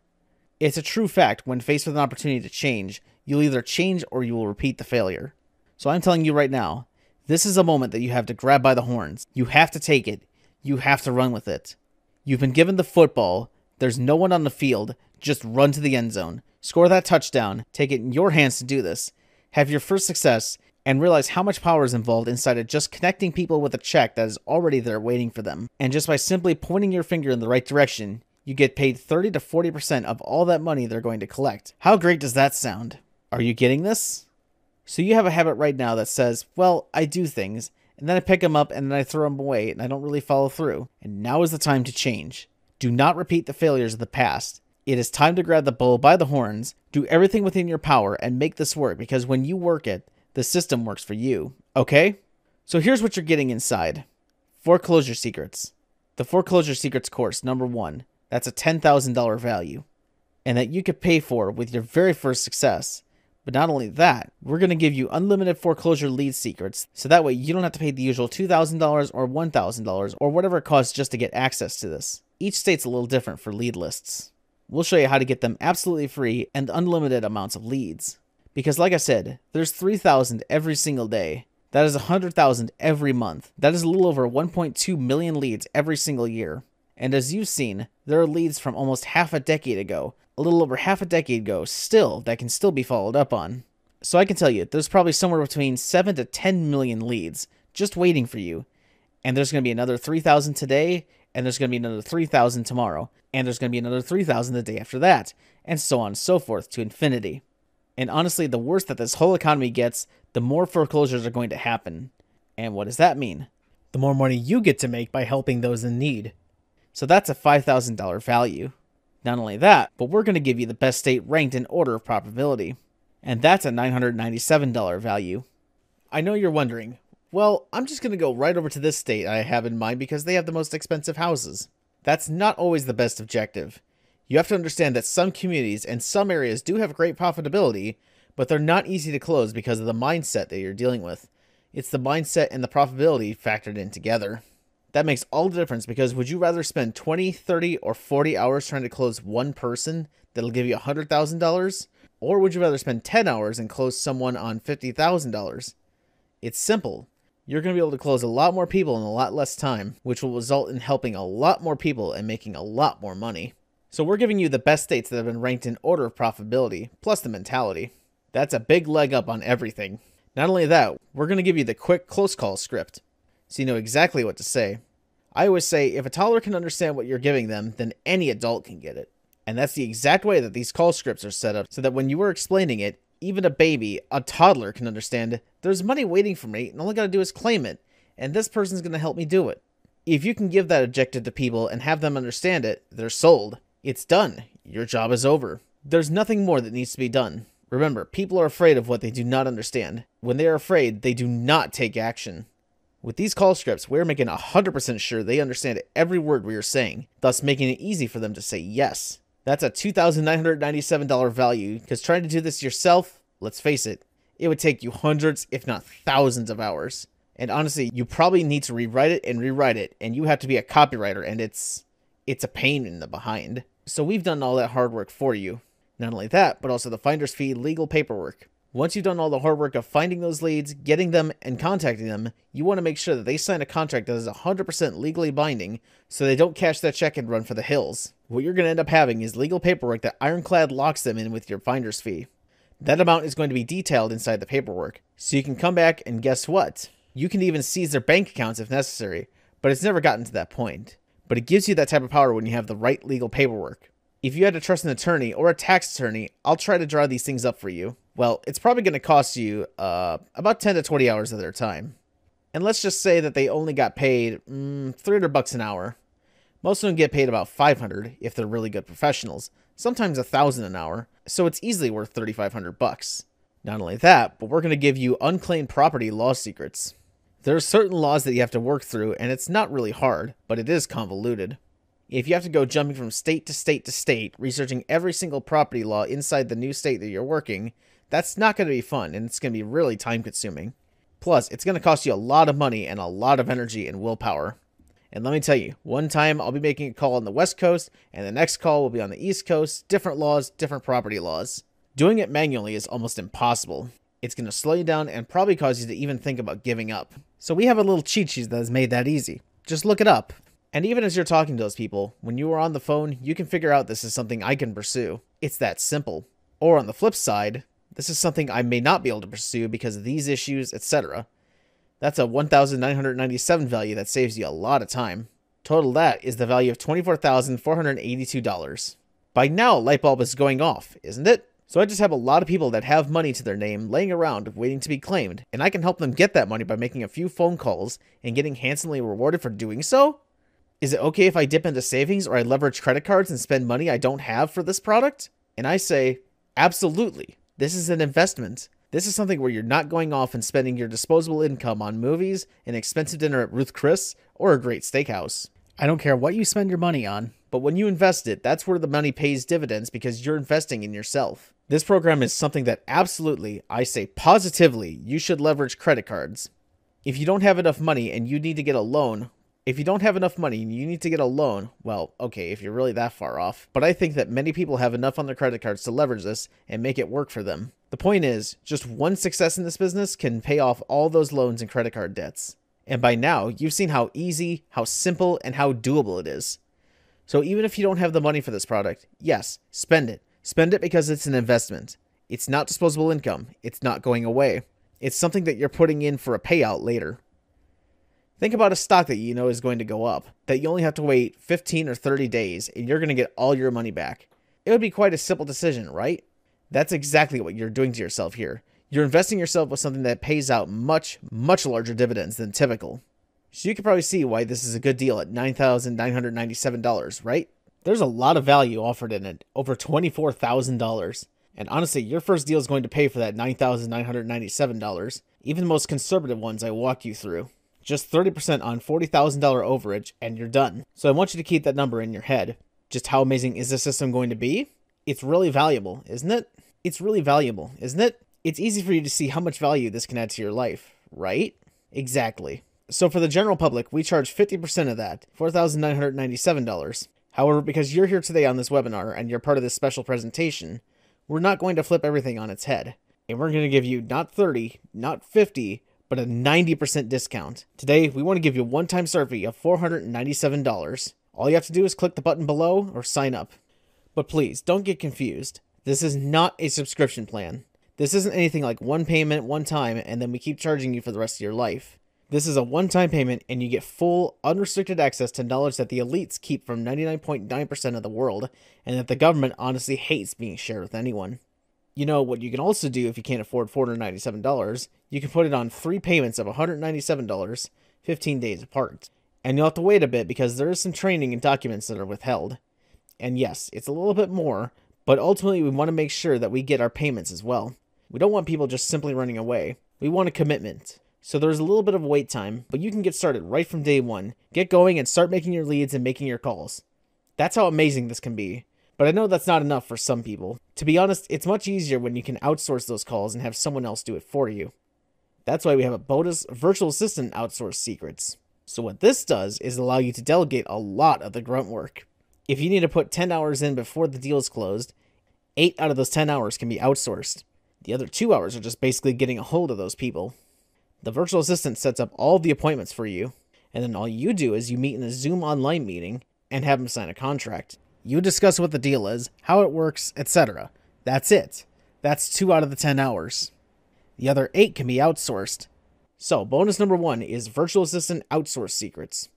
It's a true fact, when faced with an opportunity to change, you'll either change or you will repeat the failure. So I'm telling you right now, this is a moment that you have to grab by the horns. You have to take it. You have to run with it. You've been given the football. There's no one on the field. Just run to the end zone. Score that touchdown. Take it in your hands to do this. Have your first success, and realize how much power is involved inside of just connecting people with a check that is already there waiting for them. And just by simply pointing your finger in the right direction, you get paid 30 to 40% of all that money they're going to collect. How great does that sound? Are you getting this? So you have a habit right now that says, well, I do things, and then I pick them up and then I throw them away and I don't really follow through. And now is the time to change. Do not repeat the failures of the past. It is time to grab the bull by the horns, do everything within your power, and make this work, because when you work it, the system works for you. Okay? So here's what you're getting inside. Foreclosure Secrets. The Foreclosure Secrets course, number 1. That's a $10,000 value. And that you could pay for with your very first success. But not only that, we're going to give you unlimited foreclosure lead secrets, so that way you don't have to pay the usual $2,000 or $1,000 or whatever it costs just to get access to this. Each state's a little different for lead lists. We'll show you how to get them absolutely free and unlimited amounts of leads. Because like I said, there's 3,000 every single day. That is 100,000 every month. That is a little over 1.2 million leads every single year. And as you've seen, there are leads from almost half a decade ago, a little over half a decade ago still, that can still be followed up on. So I can tell you, there's probably somewhere between 7 to 10 million leads just waiting for you. And there's going to be another 3,000 today, and there's going to be another 3,000 tomorrow, and there's going to be another 3,000 the day after that, and so on and so forth to infinity. And honestly, the worse that this whole economy gets, the more foreclosures are going to happen. And what does that mean? The more money you get to make by helping those in need. So that's a $5,000 value. Not only that, but we're going to give you the best state ranked in order of probability. And that's a $997 value. I know you're wondering, well, I'm just going to go right over to this state I have in mind because they have the most expensive houses. That's not always the best objective. You have to understand that some communities and some areas do have great profitability, but they're not easy to close because of the mindset that you're dealing with. It's the mindset and the profitability factored in together. That makes all the difference, because would you rather spend 20, 30, or 40 hours trying to close one person that'll give you $100,000? Or would you rather spend 10 hours and close someone on $50,000? It's simple. You're going to be able to close a lot more people in a lot less time, which will result in helping a lot more people and making a lot more money. So we're giving you the best states that have been ranked in order of profitability, plus the mentality. That's a big leg up on everything. Not only that, we're going to give you the quick close call script, so you know exactly what to say. I always say, if a toddler can understand what you're giving them, then any adult can get it. And that's the exact way that these call scripts are set up, so that when you are explaining it, even a baby, a toddler, can understand, there's money waiting for me, and all I gotta do is claim it, and this person's gonna help me do it. If you can give that objective to people and have them understand it, they're sold. It's done. Your job is over. There's nothing more that needs to be done. Remember, people are afraid of what they do not understand. When they are afraid, they do not take action. With these call scripts, we're making 100% sure they understand every word we are saying, thus making it easy for them to say yes. That's a $2,997 value, because trying to do this yourself, let's face it, it would take you hundreds, if not thousands of hours. And honestly, you probably need to rewrite it, and you have to be a copywriter, and it's a pain in the behind. So we've done all that hard work for you. Not only that, but also the finder's fee legal paperwork. Once you've done all the hard work of finding those leads, getting them, and contacting them, you want to make sure that they sign a contract that is 100% legally binding, so they don't cash that check and run for the hills. What you're going to end up having is legal paperwork that ironclad locks them in with your finder's fee. That amount is going to be detailed inside the paperwork, so you can come back and guess what? You can even seize their bank accounts if necessary, but it's never gotten to that point. But it gives you that type of power when you have the right legal paperwork. If you had to trust an attorney or a tax attorney, I'll try to draw these things up for you. Well, it's probably going to cost you about 10 to 20 hours of their time. And let's just say that they only got paid $300 an hour. Most of them get paid about $500 if they're really good professionals, sometimes $1,000 an hour, so it's easily worth $3,500. Not only that, but we're going to give you unclaimed property law secrets. There are certain laws that you have to work through, and it's not really hard, but it is convoluted. If you have to go jumping from state to state to state, researching every single property law inside the new state that you're working, that's not going to be fun, and it's going to be really time-consuming. Plus, it's going to cost you a lot of money and a lot of energy and willpower. And let me tell you, one time I'll be making a call on the West Coast, and the next call will be on the East Coast, different laws, different property laws. Doing it manually is almost impossible. It's going to slow you down and probably cause you to even think about giving up. So we have a little cheat sheet that has made that easy. Just look it up. And even as you're talking to those people, when you are on the phone, you can figure out this is something I can pursue. It's that simple. Or on the flip side, this is something I may not be able to pursue because of these issues, etc. That's a $1,997 value that saves you a lot of time. Total that is the value of $24,482. By now, light bulb is going off, isn't it? So I just have a lot of people that have money to their name laying around waiting to be claimed, and I can help them get that money by making a few phone calls and getting handsomely rewarded for doing so? Is it okay if I dip into savings or I leverage credit cards and spend money I don't have for this product? And I say, absolutely. This is an investment. This is something where you're not going off and spending your disposable income on movies, an expensive dinner at Ruth Chris, or a great steakhouse. I don't care what you spend your money on, but when you invest it, that's where the money pays dividends because you're investing in yourself. This program is something that absolutely, I say positively, you should leverage credit cards. If you don't have enough money and you need to get a loan, well, okay, if you're really that far off. But I think that many people have enough on their credit cards to leverage this and make it work for them. The point is, just one success in this business can pay off all those loans and credit card debts. And by now, you've seen how easy, how simple, and how doable it is. So even if you don't have the money for this product, yes, spend it. Spend it because it's an investment. It's not disposable income. It's not going away. It's something that you're putting in for a payout later. Think about a stock that you know is going to go up, that you only have to wait 15 or 30 days and you're going to get all your money back. It would be quite a simple decision, right? That's exactly what you're doing to yourself here. You're investing yourself with something that pays out much, much larger dividends than typical. So you can probably see why this is a good deal at $9,997, right? There's a lot of value offered in it, over $24,000. And honestly, your first deal is going to pay for that $9,997, even the most conservative ones I walked you through. Just 30% on $40,000 overage, and you're done. So I want you to keep that number in your head. Just how amazing is this system going to be? It's really valuable, isn't it? It's really valuable, isn't it? It's easy for you to see how much value this can add to your life, right? Exactly. So for the general public, we charge 50% of that, $4,997. However, because you're here today on this webinar and you're part of this special presentation, we're not going to flip everything on its head. And we're going to give you not 30, not 50, but a 90% discount. Today, we want to give you a one-time start fee of $497. All you have to do is click the button below or sign up. But please, don't get confused. This is not a subscription plan. This isn't anything like one payment, one time, and then we keep charging you for the rest of your life. This is a one-time payment, and you get full, unrestricted access to knowledge that the elites keep from 99.9% of the world, and that the government honestly hates being shared with anyone. You know what you can also do if you can't afford $497, you can put it on 3 payments of $197, 15 days apart. And you'll have to wait a bit because there is some training and documents that are withheld. And yes, it's a little bit more, but ultimately we want to make sure that we get our payments as well. We don't want people just simply running away. We want a commitment. So there's a little bit of wait time, but you can get started right from day one. Get going and start making your leads and making your calls. That's how amazing this can be. But I know that's not enough for some people. To be honest, it's much easier when you can outsource those calls and have someone else do it for you. That's why we have a bonus virtual assistant outsource secrets. So what this does is allow you to delegate a lot of the grunt work. If you need to put 10 hours in before the deal is closed, 8 out of those 10 hours can be outsourced. The other 2 hours are just basically getting a hold of those people. The virtual assistant sets up all the appointments for you, and then all you do is you meet in a Zoom online meeting and have them sign a contract. You discuss what the deal is, how it works, etc. That's it. That's 2 out of the 10 hours. The other 8 can be outsourced. So, bonus number 1 is Virtual Assistant Outsource Secrets.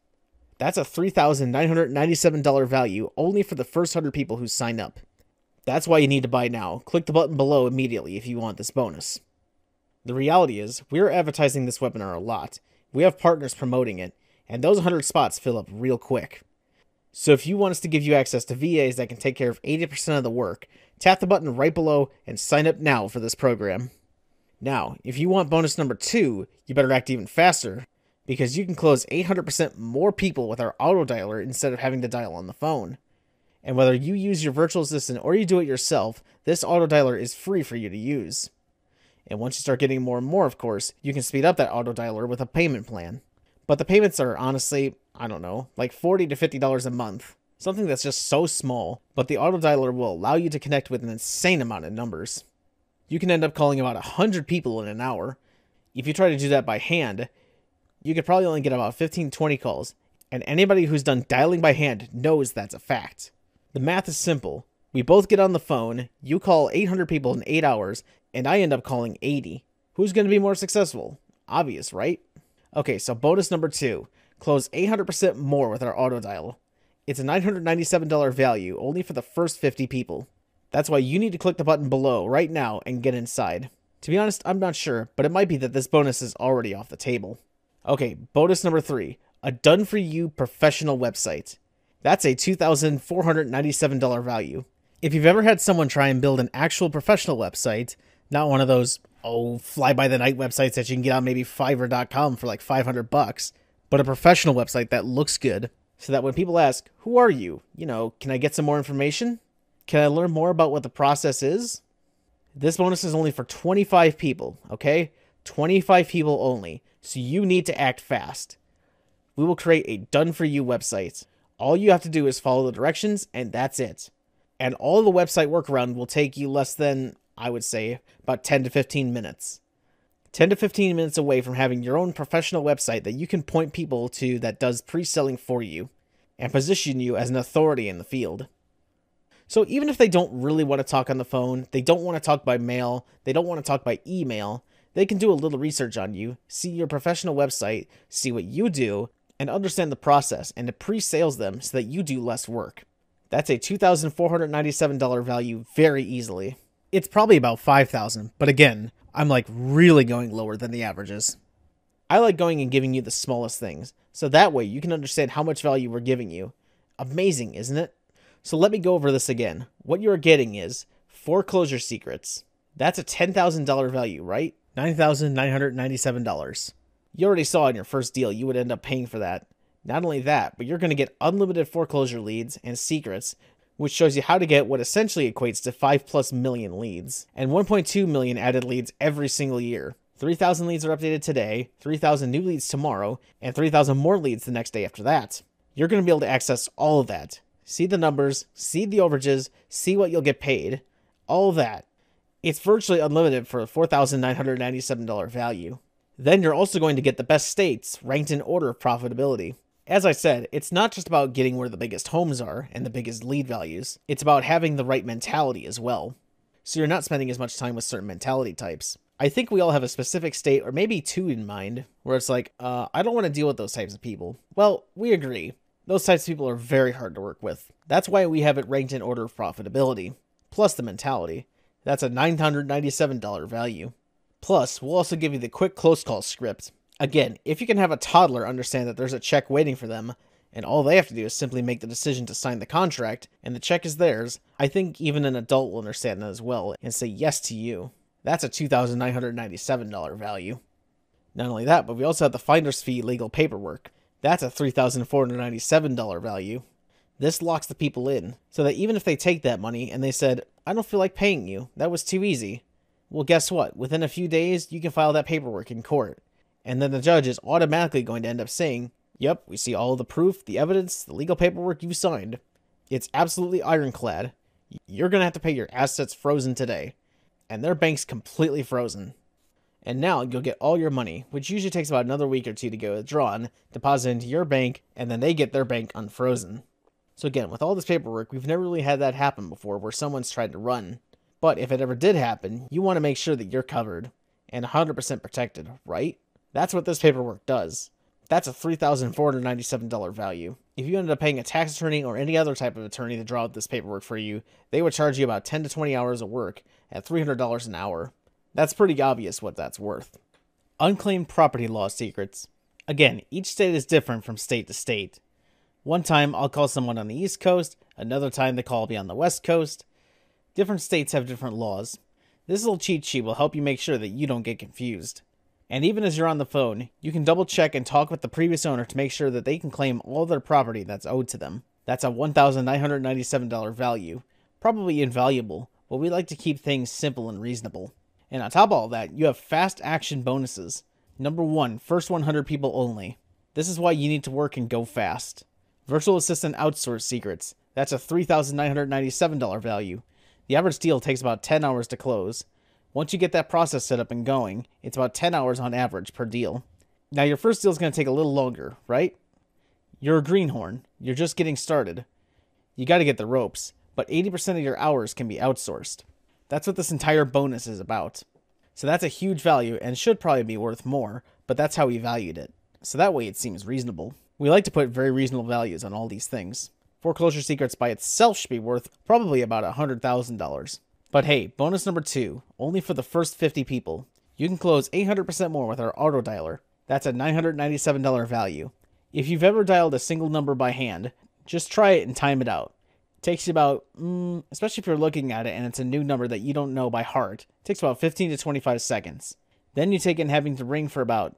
That's a $3,997 value only for the first 100 people who sign up. That's why you need to buy now. Click the button below immediately if you want this bonus. The reality is, we're advertising this webinar a lot. We have partners promoting it, and those 100 spots fill up real quick. So if you want us to give you access to VAs that can take care of 80% of the work, tap the button right below and sign up now for this program. Now, if you want bonus number 2, you better act even faster, because you can close 800% more people with our auto dialer instead of having to dial on the phone. And whether you use your virtual assistant or you do it yourself, this auto dialer is free for you to use. And once you start getting more and more, of course, you can speed up that auto dialer with a payment plan. But the payments are honestly, I don't know, like $40 to $50 a month. Something that's just so small, but the auto dialer will allow you to connect with an insane amount of numbers. You can end up calling about 100 people in an hour. If you try to do that by hand, you could probably only get about 15-20 calls, and anybody who's done dialing by hand knows that's a fact. The math is simple. We both get on the phone, you call 800 people in 8 hours, and I end up calling 80. Who's going to be more successful? Obvious, right? Okay, so bonus number 2. Close 800% more with our auto dial. It's a $997 value only for the first 50 people. That's why you need to click the button below right now and get inside. To be honest, I'm not sure, but it might be that this bonus is already off the table. Okay, bonus number 3. A done-for-you professional website. That's a $2,497 value. If you've ever had someone try and build an actual professional website, not one of those, fly-by-the-night websites that you can get on maybe Fiverr.com for like $500, but a professional website that looks good, so that when people ask, who are you? Can I get some more information? Can I learn more about what the process is? This bonus is only for 25 people, okay? 25 people only, so you need to act fast. We will create a done-for-you website. All you have to do is follow the directions, and that's it. And all the website workaround will take you less than, I would say, about 10 to 15 minutes. 10 to 15 minutes away from having your own professional website that you can point people to that does pre-selling for you and position you as an authority in the field. So even if they don't really want to talk on the phone, they don't want to talk by mail, they don't want to talk by email, they can do a little research on you, see your professional website, see what you do, and understand the process and to pre-sales them so that you do less work. That's a $2,497 value very easily. It's probably about $5,000, but again, I'm like really going lower than the averages. I like going and giving you the smallest things, so that way you can understand how much value we're giving you. Amazing, isn't it? So let me go over this again. What you're getting is foreclosure secrets. That's a $10,000 value, right? $9,997. You already saw in your first deal you would end up paying for that. Not only that, but you're going to get unlimited foreclosure leads and secrets, which shows you how to get what essentially equates to 5+ million leads, and 1.2 million added leads every single year. 3,000 leads are updated today, 3,000 new leads tomorrow, and 3,000 more leads the next day after that. You're going to be able to access all of that. See the numbers, see the overages, see what you'll get paid, all of that. It's virtually unlimited for a $4,997 value. Then you're also going to get the best states ranked in order of profitability. As I said, it's not just about getting where the biggest homes are and the biggest lead values. It's about having the right mentality as well. So you're not spending as much time with certain mentality types. I think we all have a specific state, or maybe two in mind, where it's like, I don't want to deal with those types of people. Well, we agree. Those types of people are very hard to work with. That's why we have it ranked in order of profitability, plus the mentality. That's a $997 value. Plus, we'll also give you the quick close call script. Again, if you can have a toddler understand that there's a check waiting for them, and all they have to do is simply make the decision to sign the contract, and the check is theirs, I think even an adult will understand that as well, and say yes to you. That's a $2,997 value. Not only that, but we also have the finder's fee legal paperwork. That's a $3,497 value. This locks the people in, so that even if they take that money and they said, I don't feel like paying you, that was too easy. Well, guess what? Within a few days, you can file that paperwork in court. And then the judge is automatically going to end up saying, yep, we see all of the proof, the evidence, the legal paperwork you signed. It's absolutely ironclad. You're going to have to pay your assets frozen today. And their bank's completely frozen. And now you'll get all your money, which usually takes about another week or two to get withdrawn, deposit into your bank, and then they get their bank unfrozen. So again, with all this paperwork, we've never really had that happen before where someone's tried to run. But if it ever did happen, you want to make sure that you're covered and 100% protected, right? That's what this paperwork does. That's a $3,497 value. If you ended up paying a tax attorney or any other type of attorney to draw out this paperwork for you, they would charge you about 10 to 20 hours of work at $300 an hour. That's pretty obvious what that's worth. Unclaimed property law secrets. Again, each state is different from state to state. One time I'll call someone on the East Coast, another time they call me on the West Coast. Different states have different laws. This little cheat sheet will help you make sure that you don't get confused. And even as you're on the phone, you can double check and talk with the previous owner to make sure that they can claim all their property that's owed to them. That's a $1,997 value. Probably invaluable, but we like to keep things simple and reasonable. And on top of all that, you have fast action bonuses. Number 1, first 100 people only. This is why you need to work and go fast. Virtual assistant outsource secrets. That's a $3,997 value. The average deal takes about 10 hours to close. Once you get that process set up and going, it's about 10 hours on average per deal. Now your first deal is going to take a little longer, right? You're a greenhorn. You're just getting started. You got to get the ropes, but 80% of your hours can be outsourced. That's what this entire bonus is about. So that's a huge value and should probably be worth more, but that's how we valued it. So that way it seems reasonable. We like to put very reasonable values on all these things. Foreclosure Secrets by itself should be worth probably about $100,000. But hey, bonus number 2, only for the first 50 people. You can close 800% more with our auto dialer. That's a $997 value. If you've ever dialed a single number by hand, just try it and time it out. It takes you about, especially if you're looking at it and it's a new number that you don't know by heart, it takes about 15 to 25 seconds. Then you take in having to ring for about,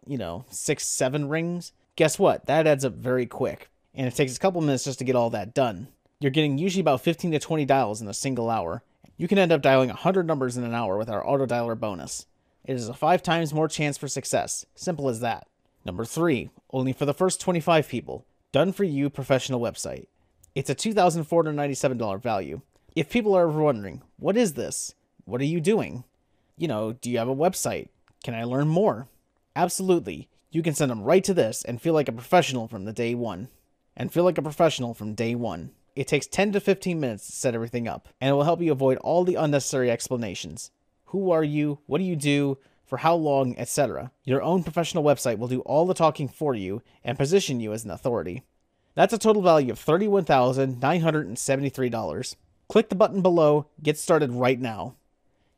6, 7 rings. Guess what? That adds up very quick. And it takes a couple minutes just to get all that done. You're getting usually about 15 to 20 dials in a single hour. You can end up dialing 100 numbers in an hour with our auto dialer bonus. It is a 5 times more chance for success. Simple as that. Number 3, only for the first 25 people. Done for you professional website. It's a $2,497 value. If people are ever wondering, what is this? What are you doing? Do you have a website? Can I learn more? Absolutely. You can send them right to this and feel like a professional from the day one. It takes 10 to 15 minutes to set everything up, and it will help you avoid all the unnecessary explanations. Who are you? What do you do? For how long? Etc. Your own professional website will do all the talking for you and position you as an authority. That's a total value of $31,973. Click the button below, get started right now.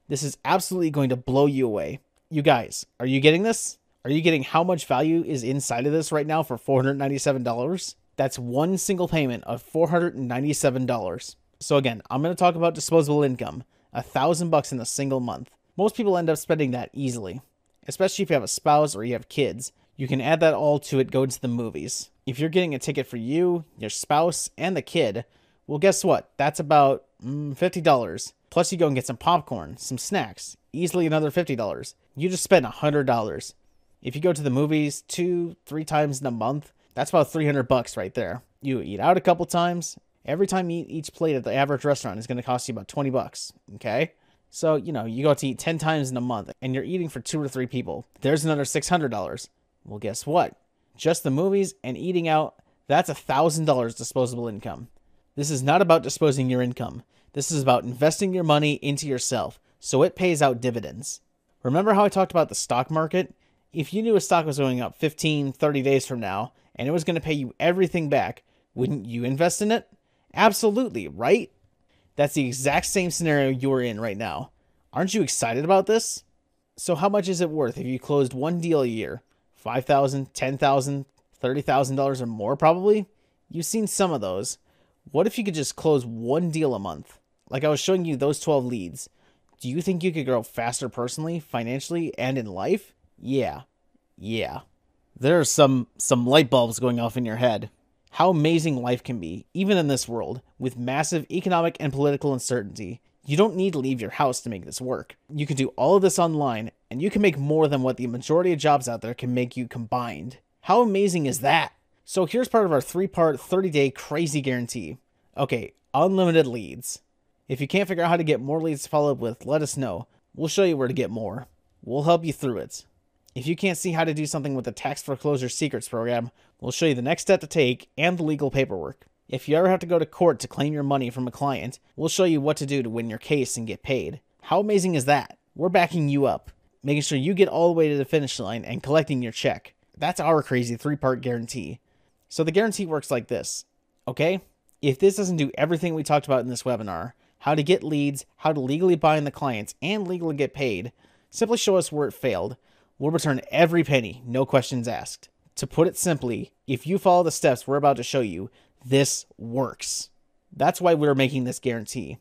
This is absolutely going to blow you away. You guys, are you getting this? Are you getting how much value is inside of this right now for $497? That's one single payment of $497. So again, I'm going to talk about disposable income, $1,000 in a single month. Most people end up spending that easily, especially if you have a spouse or you have kids. You can add that all to it, go to the movies. If you're getting a ticket for you, your spouse, and the kid, well, guess what? That's about $50. Plus you go and get some popcorn, some snacks, easily another $50. You just spent $100. If you go to the movies 2-3 times in a month, that's about $300 right there. You eat out a couple times. Every time you eat each plate at the average restaurant is going to cost you about $20. Okay? So, you go out to eat 10 times in a month and you're eating for 2 or 3 people. There's another $600. Well, guess what? Just the movies and eating out, that's $1,000 disposable income. This is not about disposing your income. This is about investing your money into yourself so it pays out dividends. Remember how I talked about the stock market? If you knew a stock was going up 15, 30 days from now and it was going to pay you everything back, wouldn't you invest in it? Absolutely, right? That's the exact same scenario you're in right now. Aren't you excited about this? So how much is it worth if you closed one deal a year? $5,000, $10,000, $30,000 or more probably? You've seen some of those. What if you could just close one deal a month? Like I was showing you those 12 leads. Do you think you could grow faster personally, financially, and in life? Yeah. There are some light bulbs going off in your head. How amazing life can be, even in this world, with massive economic and political uncertainty. You don't need to leave your house to make this work. You can do all of this online, and you can make more than what the majority of jobs out there can make you combined. How amazing is that? So here's part of our 3-part, 30-day crazy guarantee. Okay, unlimited leads. If you can't figure out how to get more leads to follow up with, let us know. We'll show you where to get more. We'll help you through it. If you can't see how to do something with the Tax Foreclosure Secrets program, we'll show you the next step to take and the legal paperwork. If you ever have to go to court to claim your money from a client, we'll show you what to do to win your case and get paid. How amazing is that? We're backing you up, making sure you get all the way to the finish line and collecting your check. That's our crazy 3-part guarantee. So the guarantee works like this, okay? If this doesn't do everything we talked about in this webinar, how to get leads, how to legally bind the clients, and legally get paid, simply show us where it failed. We'll return every penny, no questions asked. To put it simply, if you follow the steps we're about to show you, this works. That's why we're making this guarantee.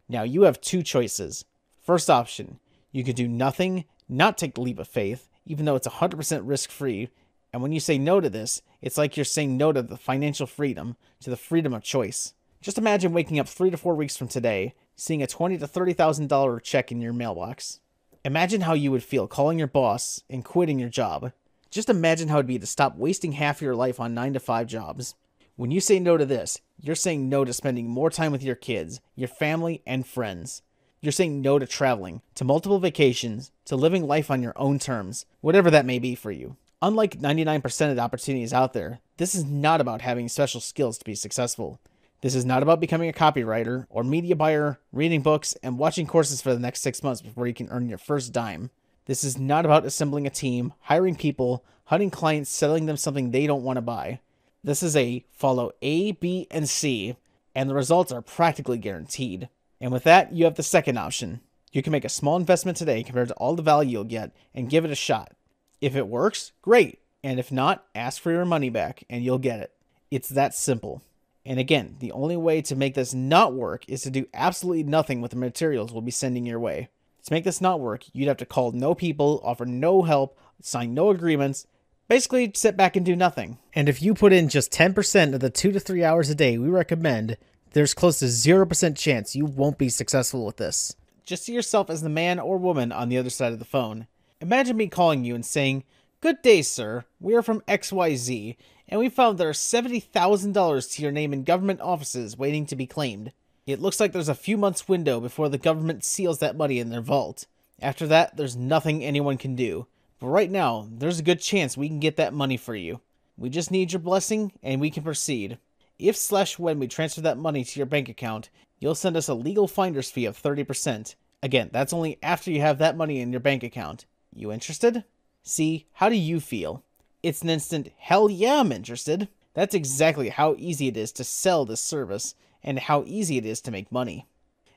Now you have 2 choices. First option, you could do nothing, not take the leap of faith, even though it's 100% risk-free. And when you say no to this, it's like you're saying no to the financial freedom, to the freedom of choice. Just imagine waking up 3 to 4 weeks from today, seeing a $20,000 to $30,000 check in your mailbox. Imagine how you would feel calling your boss and quitting your job. Just imagine how it'd be to stop wasting half your life on 9 to 5 jobs. When you say no to this, you're saying no to spending more time with your kids, your family, and friends. You're saying no to traveling, to multiple vacations, to living life on your own terms, whatever that may be for you. Unlike 99% of the opportunities out there, this is not about having special skills to be successful. This is not about becoming a copywriter or media buyer, reading books, and watching courses for the next 6 months before you can earn your first dime. This is not about assembling a team, hiring people, hunting clients, selling them something they don't want to buy. This is a follow A, B, and C, and the results are practically guaranteed. And with that, you have the second option. You can make a small investment today compared to all the value you'll get and give it a shot. If it works, great. And if not, ask for your money back and you'll get it. It's that simple. And again, the only way to make this not work is to do absolutely nothing with the materials we'll be sending your way. To make this not work, you'd have to call no people, offer no help, sign no agreements, basically sit back and do nothing. And if you put in just 10% of the 2 to 3 hours a day we recommend, there's close to 0% chance you won't be successful with this. Just see yourself as the man or woman on the other side of the phone. Imagine me calling you and saying, "Good day, sir. We are from XYZ, and we found there are $70,000 to your name in government offices waiting to be claimed. It looks like there's a few months window before the government seals that money in their vault. After that, there's nothing anyone can do. But right now, there's a good chance we can get that money for you. We just need your blessing, and we can proceed. If/when we transfer that money to your bank account, you'll send us a legal finder's fee of 30%. Again, that's only after you have that money in your bank account. You interested?" See, how do you feel? It's an instant, hell yeah, I'm interested. That's exactly how easy it is to sell this service, and how easy it is to make money.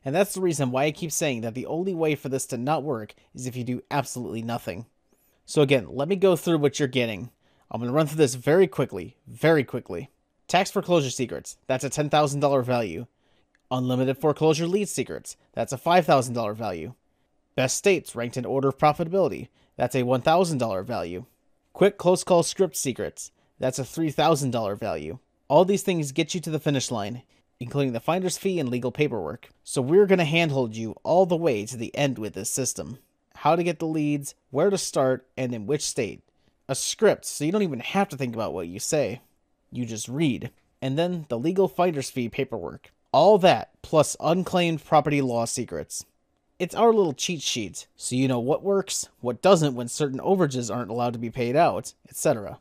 And that's the reason why I keep saying that the only way for this to not work is if you do absolutely nothing. So again, let me go through what you're getting. I'm going to run through this very quickly. Tax foreclosure secrets, that's a $10,000 value. Unlimited foreclosure lead secrets, that's a $5,000 value. Best states ranked in order of profitability, that's a $1,000 value. Quick close call script secrets, that's a $3,000 value. All these things get you to the finish line, including the finder's fee and legal paperwork. So we're going to handhold you all the way to the end with this system. How to get the leads, where to start, and in which state. A script, so you don't even have to think about what you say. You just read. And then the legal finder's fee paperwork. All that, plus unclaimed property law secrets. It's our little cheat sheet, so you know what works, what doesn't when certain overages aren't allowed to be paid out, etc.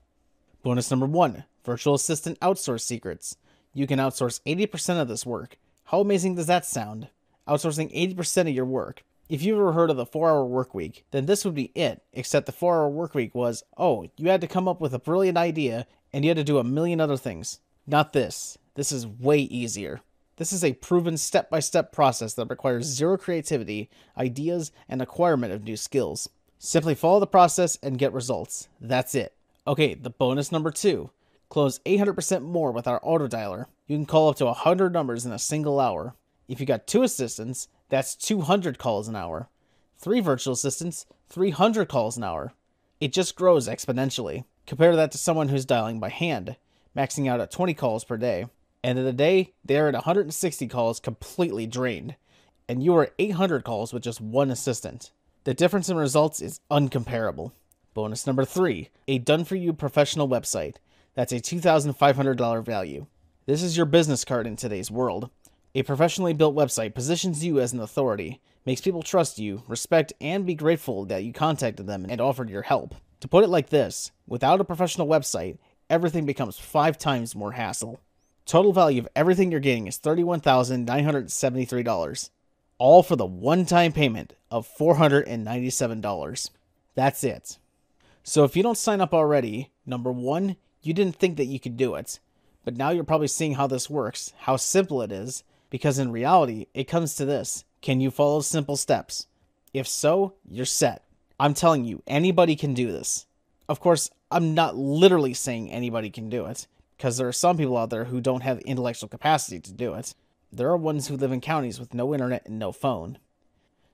Bonus number 1, virtual assistant outsource secrets. You can outsource 80% of this work. How amazing does that sound? Outsourcing 80% of your work. If you've ever heard of the 4-hour work week, then this would be it, except the 4-hour work week was, oh, you had to come up with a brilliant idea, and you had to do a million other things. Not this. This is way easier. This is a proven step-by-step process that requires zero creativity, ideas, and acquirement of new skills. Simply follow the process and get results. That's it. Okay, the bonus number 2. Close 800% more with our auto dialer. You can call up to 100 numbers in a single hour. If you got 2 assistants, that's 200 calls an hour. 3 virtual assistants, 300 calls an hour. It just grows exponentially. Compare that to someone who's dialing by hand, maxing out at 20 calls per day. End of the day, they're at 160 calls completely drained. And you are at 800 calls with just 1 assistant. The difference in results is uncomparable. Bonus number 3, a done-for-you professional website. That's a $2,500 value. This is your business card in today's world. A professionally built website positions you as an authority, makes people trust you, respect, and be grateful that you contacted them and offered your help. To put it like this, without a professional website, everything becomes 5 times more hassle. Total value of everything you're getting is $31,973. All for the one-time payment of $497. That's it. So if you don't sign up already, number 1, you didn't think that you could do it. But now you're probably seeing how this works, how simple it is, because in reality, it comes to this. Can you follow simple steps? If so, you're set. I'm telling you, anybody can do this. Of course, I'm not literally saying anybody can do it, because there are some people out there who don't have the intellectual capacity to do it. There are ones who live in counties with no internet and no phone.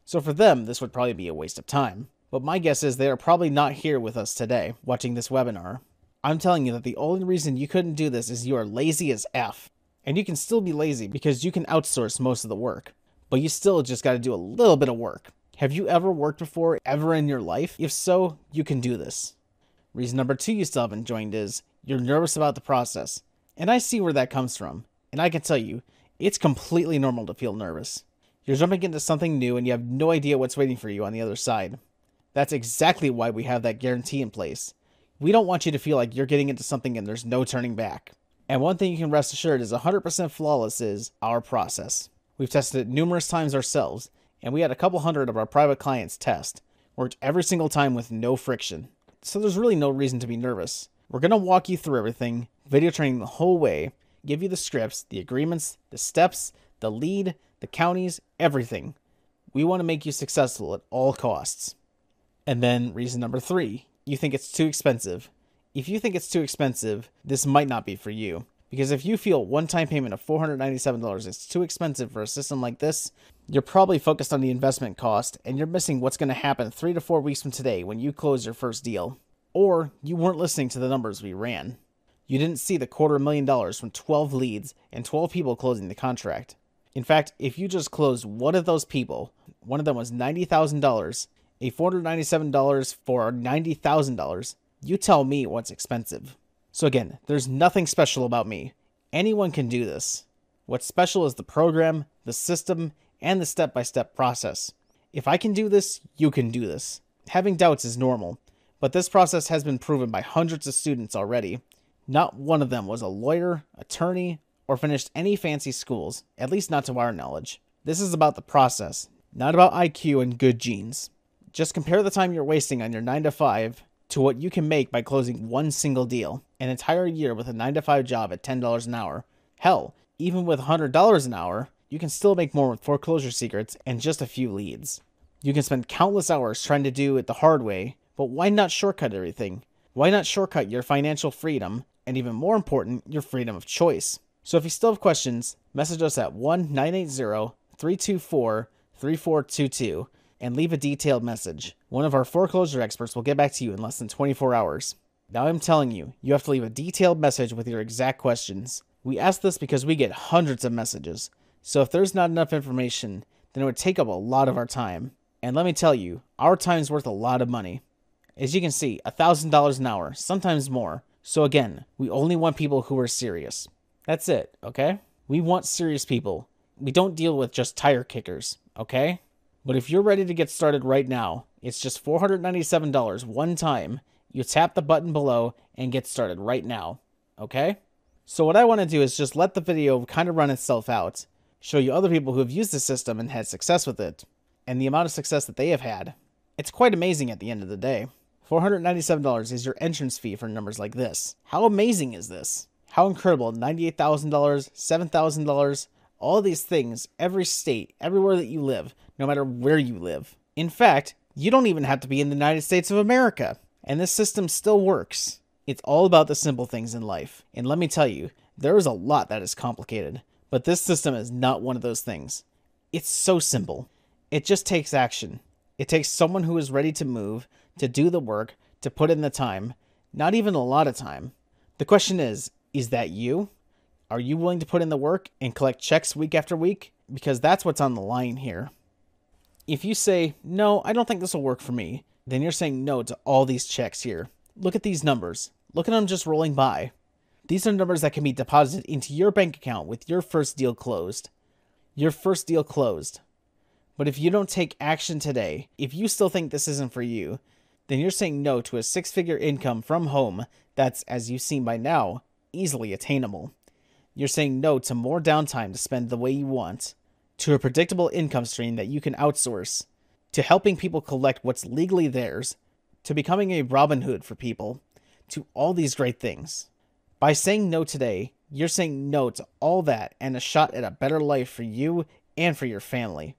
So for them, this would probably be a waste of time. But my guess is they are probably not here with us today, watching this webinar. I'm telling you that the only reason you couldn't do this is you are lazy as F. And you can still be lazy because you can outsource most of the work. But you still just got to do a little bit of work. Have you ever worked before, ever in your life? If so, you can do this. Reason number 2 you still haven't joined is, you're nervous about the process. And I see where that comes from. And I can tell you, it's completely normal to feel nervous. You're jumping into something new and you have no idea what's waiting for you on the other side. That's exactly why we have that guarantee in place. We don't want you to feel like you're getting into something and there's no turning back. And one thing you can rest assured is 100% flawless is our process. We've tested it numerous times ourselves, and we had a couple hundred of our private clients test. Worked every single time with no friction. So there's really no reason to be nervous. We're going to walk you through everything, video training the whole way, give you the scripts, the agreements, the steps, the lead, the counties, everything. We want to make you successful at all costs. And then reason number 3, you think it's too expensive. If you think it's too expensive, this might not be for you. Because if you feel one-time payment of $497 is too expensive for a system like this, you're probably focused on the investment cost and you're missing what's going to happen 3 to 4 weeks from today when you close your first deal. Or you weren't listening to the numbers we ran. You didn't see the $250,000 from 12 leads and 12 people closing the contract. In fact, if you just closed one of those people, one of them was $90,000, a $497 for $90,000, you tell me what's expensive. So again, there's nothing special about me. Anyone can do this. What's special is the program, the system, and the step-by-step process. If I can do this, you can do this. Having doubts is normal, but this process has been proven by hundreds of students already. Not one of them was a lawyer, attorney, or finished any fancy schools, at least not to our knowledge. This is about the process, not about IQ and good genes. Just compare the time you're wasting on your 9 to 5 to what you can make by closing one single deal, an entire year with a 9 to 5 job at $10 an hour. Hell, even with $100 an hour, you can still make more with foreclosure secrets and just a few leads. You can spend countless hours trying to do it the hard way, but why not shortcut everything? Why not shortcut your financial freedom, and even more important, your freedom of choice? So if you still have questions, message us at 1-980-324-3422 and leave a detailed message. One of our foreclosure experts will get back to you in less than 24 hours. Now I'm telling you, you have to leave a detailed message with your exact questions. We ask this because we get hundreds of messages. So if there's not enough information, then it would take up a lot of our time. And let me tell you, our time's worth a lot of money. As you can see, $1,000 an hour, sometimes more. So again, we only want people who are serious. That's it, okay? We want serious people. We don't deal with just tire kickers, okay? But if you're ready to get started right now, it's just $497 one time. You tap the button below and get started right now, okay? So what I want to do is just let the video kind of run itself out, show you other people who have used the system and had success with it, and the amount of success that they have had. It's quite amazing at the end of the day. $497 is your entrance fee for numbers like this. How amazing is this? How incredible, $98,000, $7,000, all these things, every state, everywhere that you live, no matter where you live. In fact, you don't even have to be in the United States of America, and this system still works. It's all about the simple things in life. And let me tell you, there is a lot that is complicated, but this system is not one of those things. It's so simple. It just takes action. It takes someone who is ready to move, to do the work, to put in the time, not even a lot of time. The question is that you? Are you willing to put in the work and collect checks week after week? Because that's what's on the line here. If you say, no, I don't think this will work for me, then you're saying no to all these checks here. Look at these numbers. Look at them just rolling by. These are numbers that can be deposited into your bank account with your first deal closed. Your first deal closed. But if you don't take action today, if you still think this isn't for you, then you're saying no to a 6-figure income from home that's, as you've seen by now, easily attainable. You're saying no to more downtime to spend the way you want, to a predictable income stream that you can outsource, to helping people collect what's legally theirs, to becoming a Robin Hood for people, to all these great things. By saying no today, you're saying no to all that and a shot at a better life for you and for your family.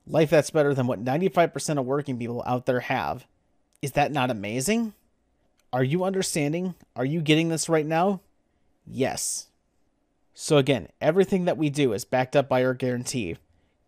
Life that's better than what 95% of working people out there have. Is that not amazing? Are you understanding? Are you getting this right now? Yes. So again, everything that we do is backed up by our guarantee.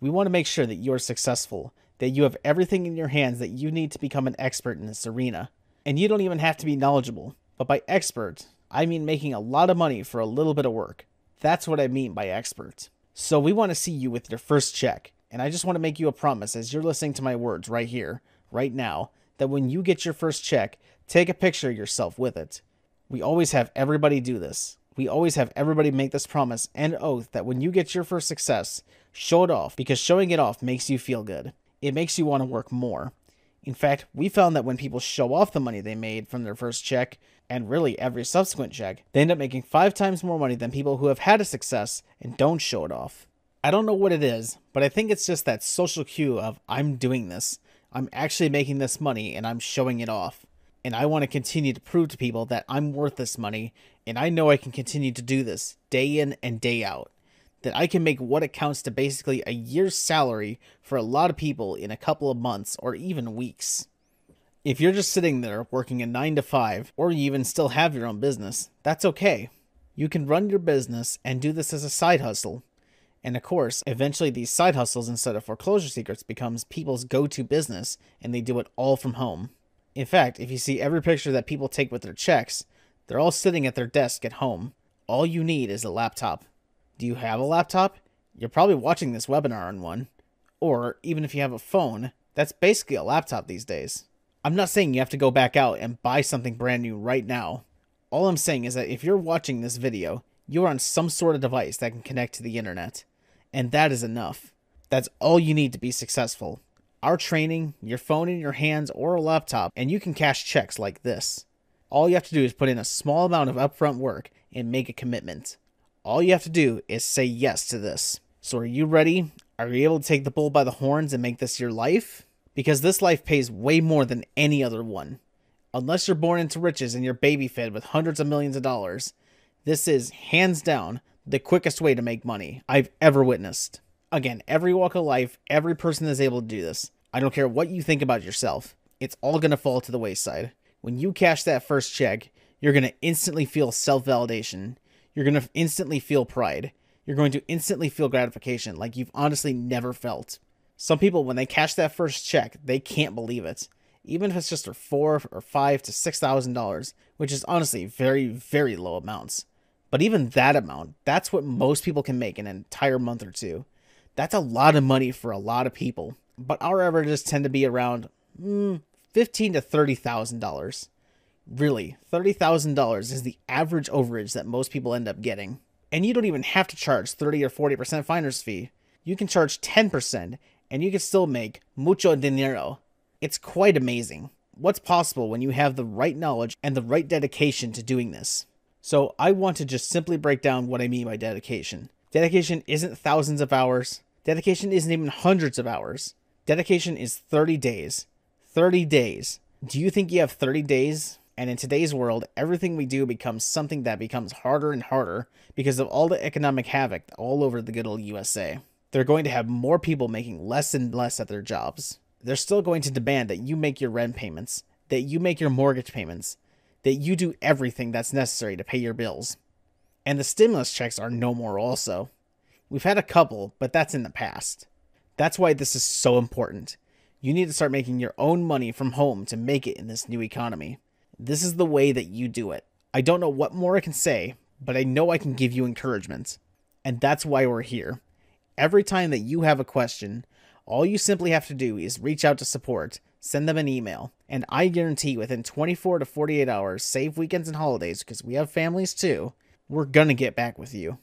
We want to make sure that you are successful, that you have everything in your hands that you need to become an expert in this arena. And you don't even have to be knowledgeable. But by expert, I mean making a lot of money for a little bit of work. That's what I mean by expert. So we want to see you with your first check. And I just want to make you a promise as you're listening to my words right here, right now, that when you get your first check, take a picture of yourself with it. We always have everybody do this. We always have everybody make this promise and oath that when you get your first success, show it off, because showing it off makes you feel good. It makes you want to work more. In fact, we found that when people show off the money they made from their first check, and really every subsequent check, they end up making 5 times more money than people who have had a success and don't show it off. I don't know what it is, but I think it's just that social cue of I'm doing this. I'm actually making this money and I'm showing it off. And I want to continue to prove to people that I'm worth this money, and I know I can continue to do this day in and day out. That I can make what accounts to basically a year's salary for a lot of people in a couple of months or even weeks. If you're just sitting there working a 9 to 5, or you even still have your own business, that's okay. You can run your business and do this as a side hustle. And of course, eventually these side hustles instead of foreclosure secrets becomes people's go-to business, and they do it all from home. In fact, if you see every picture that people take with their checks, they're all sitting at their desk at home. All you need is a laptop. Do you have a laptop? You're probably watching this webinar on one. Or even if you have a phone, that's basically a laptop these days. I'm not saying you have to go back out and buy something brand new right now. All I'm saying is that if you're watching this video, you're on some sort of device that can connect to the internet. And that is enough. That's all you need to be successful. Our training, your phone in your hands or a laptop, and you can cash checks like this. All you have to do is put in a small amount of upfront work and make a commitment. All you have to do is say yes to this. So are you ready? Are you able to take the bull by the horns and make this your life? Because this life pays way more than any other one. Unless you're born into riches and you're baby fed with hundreds of millions of dollars, this is, hands down, the quickest way to make money I've ever witnessed. Again, every walk of life, every person is able to do this. I don't care what you think about yourself. It's all going to fall to the wayside. When you cash that first check, you're going to instantly feel self-validation. You're going to instantly feel pride. You're going to instantly feel gratification like you've honestly never felt. Some people, when they cash that first check, they can't believe it. Even if it's just for $4,000 or $5,000 to $6,000, which is honestly very, very low amounts. But even that amount, that's what most people can make in an entire month or two. That's a lot of money for a lot of people. But our averages tend to be around $15,000 to $30,000. Really, $30,000 is the average overage that most people end up getting. And you don't even have to charge 30 or 40% finder's fee. You can charge 10% and you can still make mucho dinero. It's quite amazing what's possible when you have the right knowledge and the right dedication to doing this. So I want to just simply break down what I mean by dedication. Dedication isn't thousands of hours. Dedication isn't even hundreds of hours. Dedication is 30 days. 30 days. Do you think you have 30 days? And in today's world, everything we do becomes something that becomes harder and harder because of all the economic havoc all over the good old USA. They're going to have more people making less and less at their jobs. They're still going to demand that you make your rent payments, that you make your mortgage payments, that you do everything that's necessary to pay your bills. And the stimulus checks are no more also. We've had a couple, but that's in the past. That's why this is so important. You need to start making your own money from home to make it in this new economy. This is the way that you do it. I don't know what more I can say, but I know I can give you encouragement. And that's why we're here. Every time that you have a question, all you simply have to do is reach out to support, send them an email, and I guarantee within 24 to 48 hours, save weekends and holidays because we have families too, we're gonna get back with you.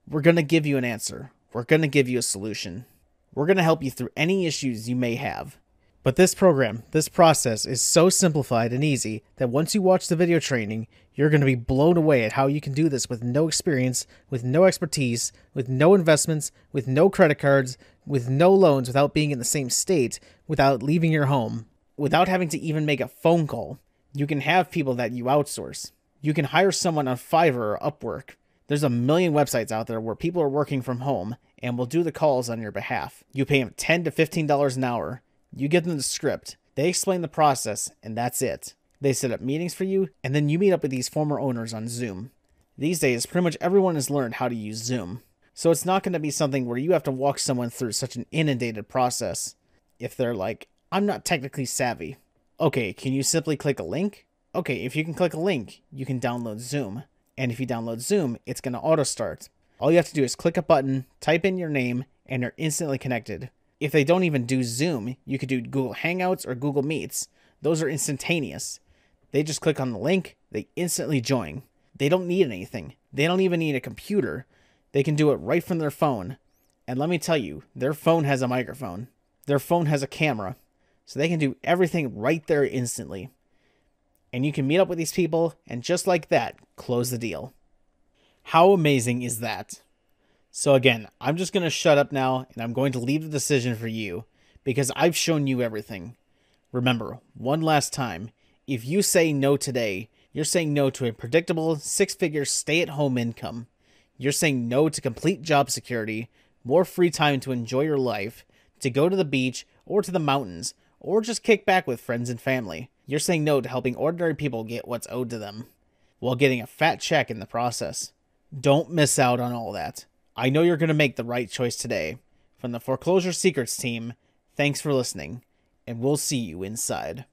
We're gonna give you an answer. We're gonna give you a solution. We're gonna help you through any issues you may have. But this program, this process is so simplified and easy that once you watch the video training, you're going to be blown away at how you can do this with no experience, with no expertise, with no investments, with no credit cards, with no loans, without being in the same state, without leaving your home, without having to even make a phone call. You can have people that you outsource. You can hire someone on Fiverr or Upwork. There's a million websites out there where people are working from home and will do the calls on your behalf. You pay them $10 to $15 an hour. You give them the script, they explain the process, and that's it. They set up meetings for you, and then you meet up with these former owners on Zoom. These days, pretty much everyone has learned how to use Zoom. So it's not going to be something where you have to walk someone through such an inundated process. If they're like, I'm not technically savvy. Okay, can you simply click a link? Okay, if you can click a link, you can download Zoom. And if you download Zoom, it's going to auto start. All you have to do is click a button, type in your name, and you're instantly connected. If they don't even do Zoom, you could do Google Hangouts or Google Meets. Those are instantaneous. They just click on the link, they instantly join. They don't need anything. They don't even need a computer. They can do it right from their phone. And let me tell you, their phone has a microphone. Their phone has a camera. So they can do everything right there instantly. and you can meet up with these people and just like that, close the deal. How amazing is that? So again, I'm just going to shut up now and I'm going to leave the decision for you because I've shown you everything. Remember, one last time, if you say no today, you're saying no to a predictable 6-figure stay-at-home income. You're saying no to complete job security, more free time to enjoy your life, to go to the beach or to the mountains, or just kick back with friends and family. You're saying no to helping ordinary people get what's owed to them, while getting a fat check in the process. Don't miss out on all that. I know you're going to make the right choice today. From the Foreclosure Secrets team, thanks for listening, and we'll see you inside.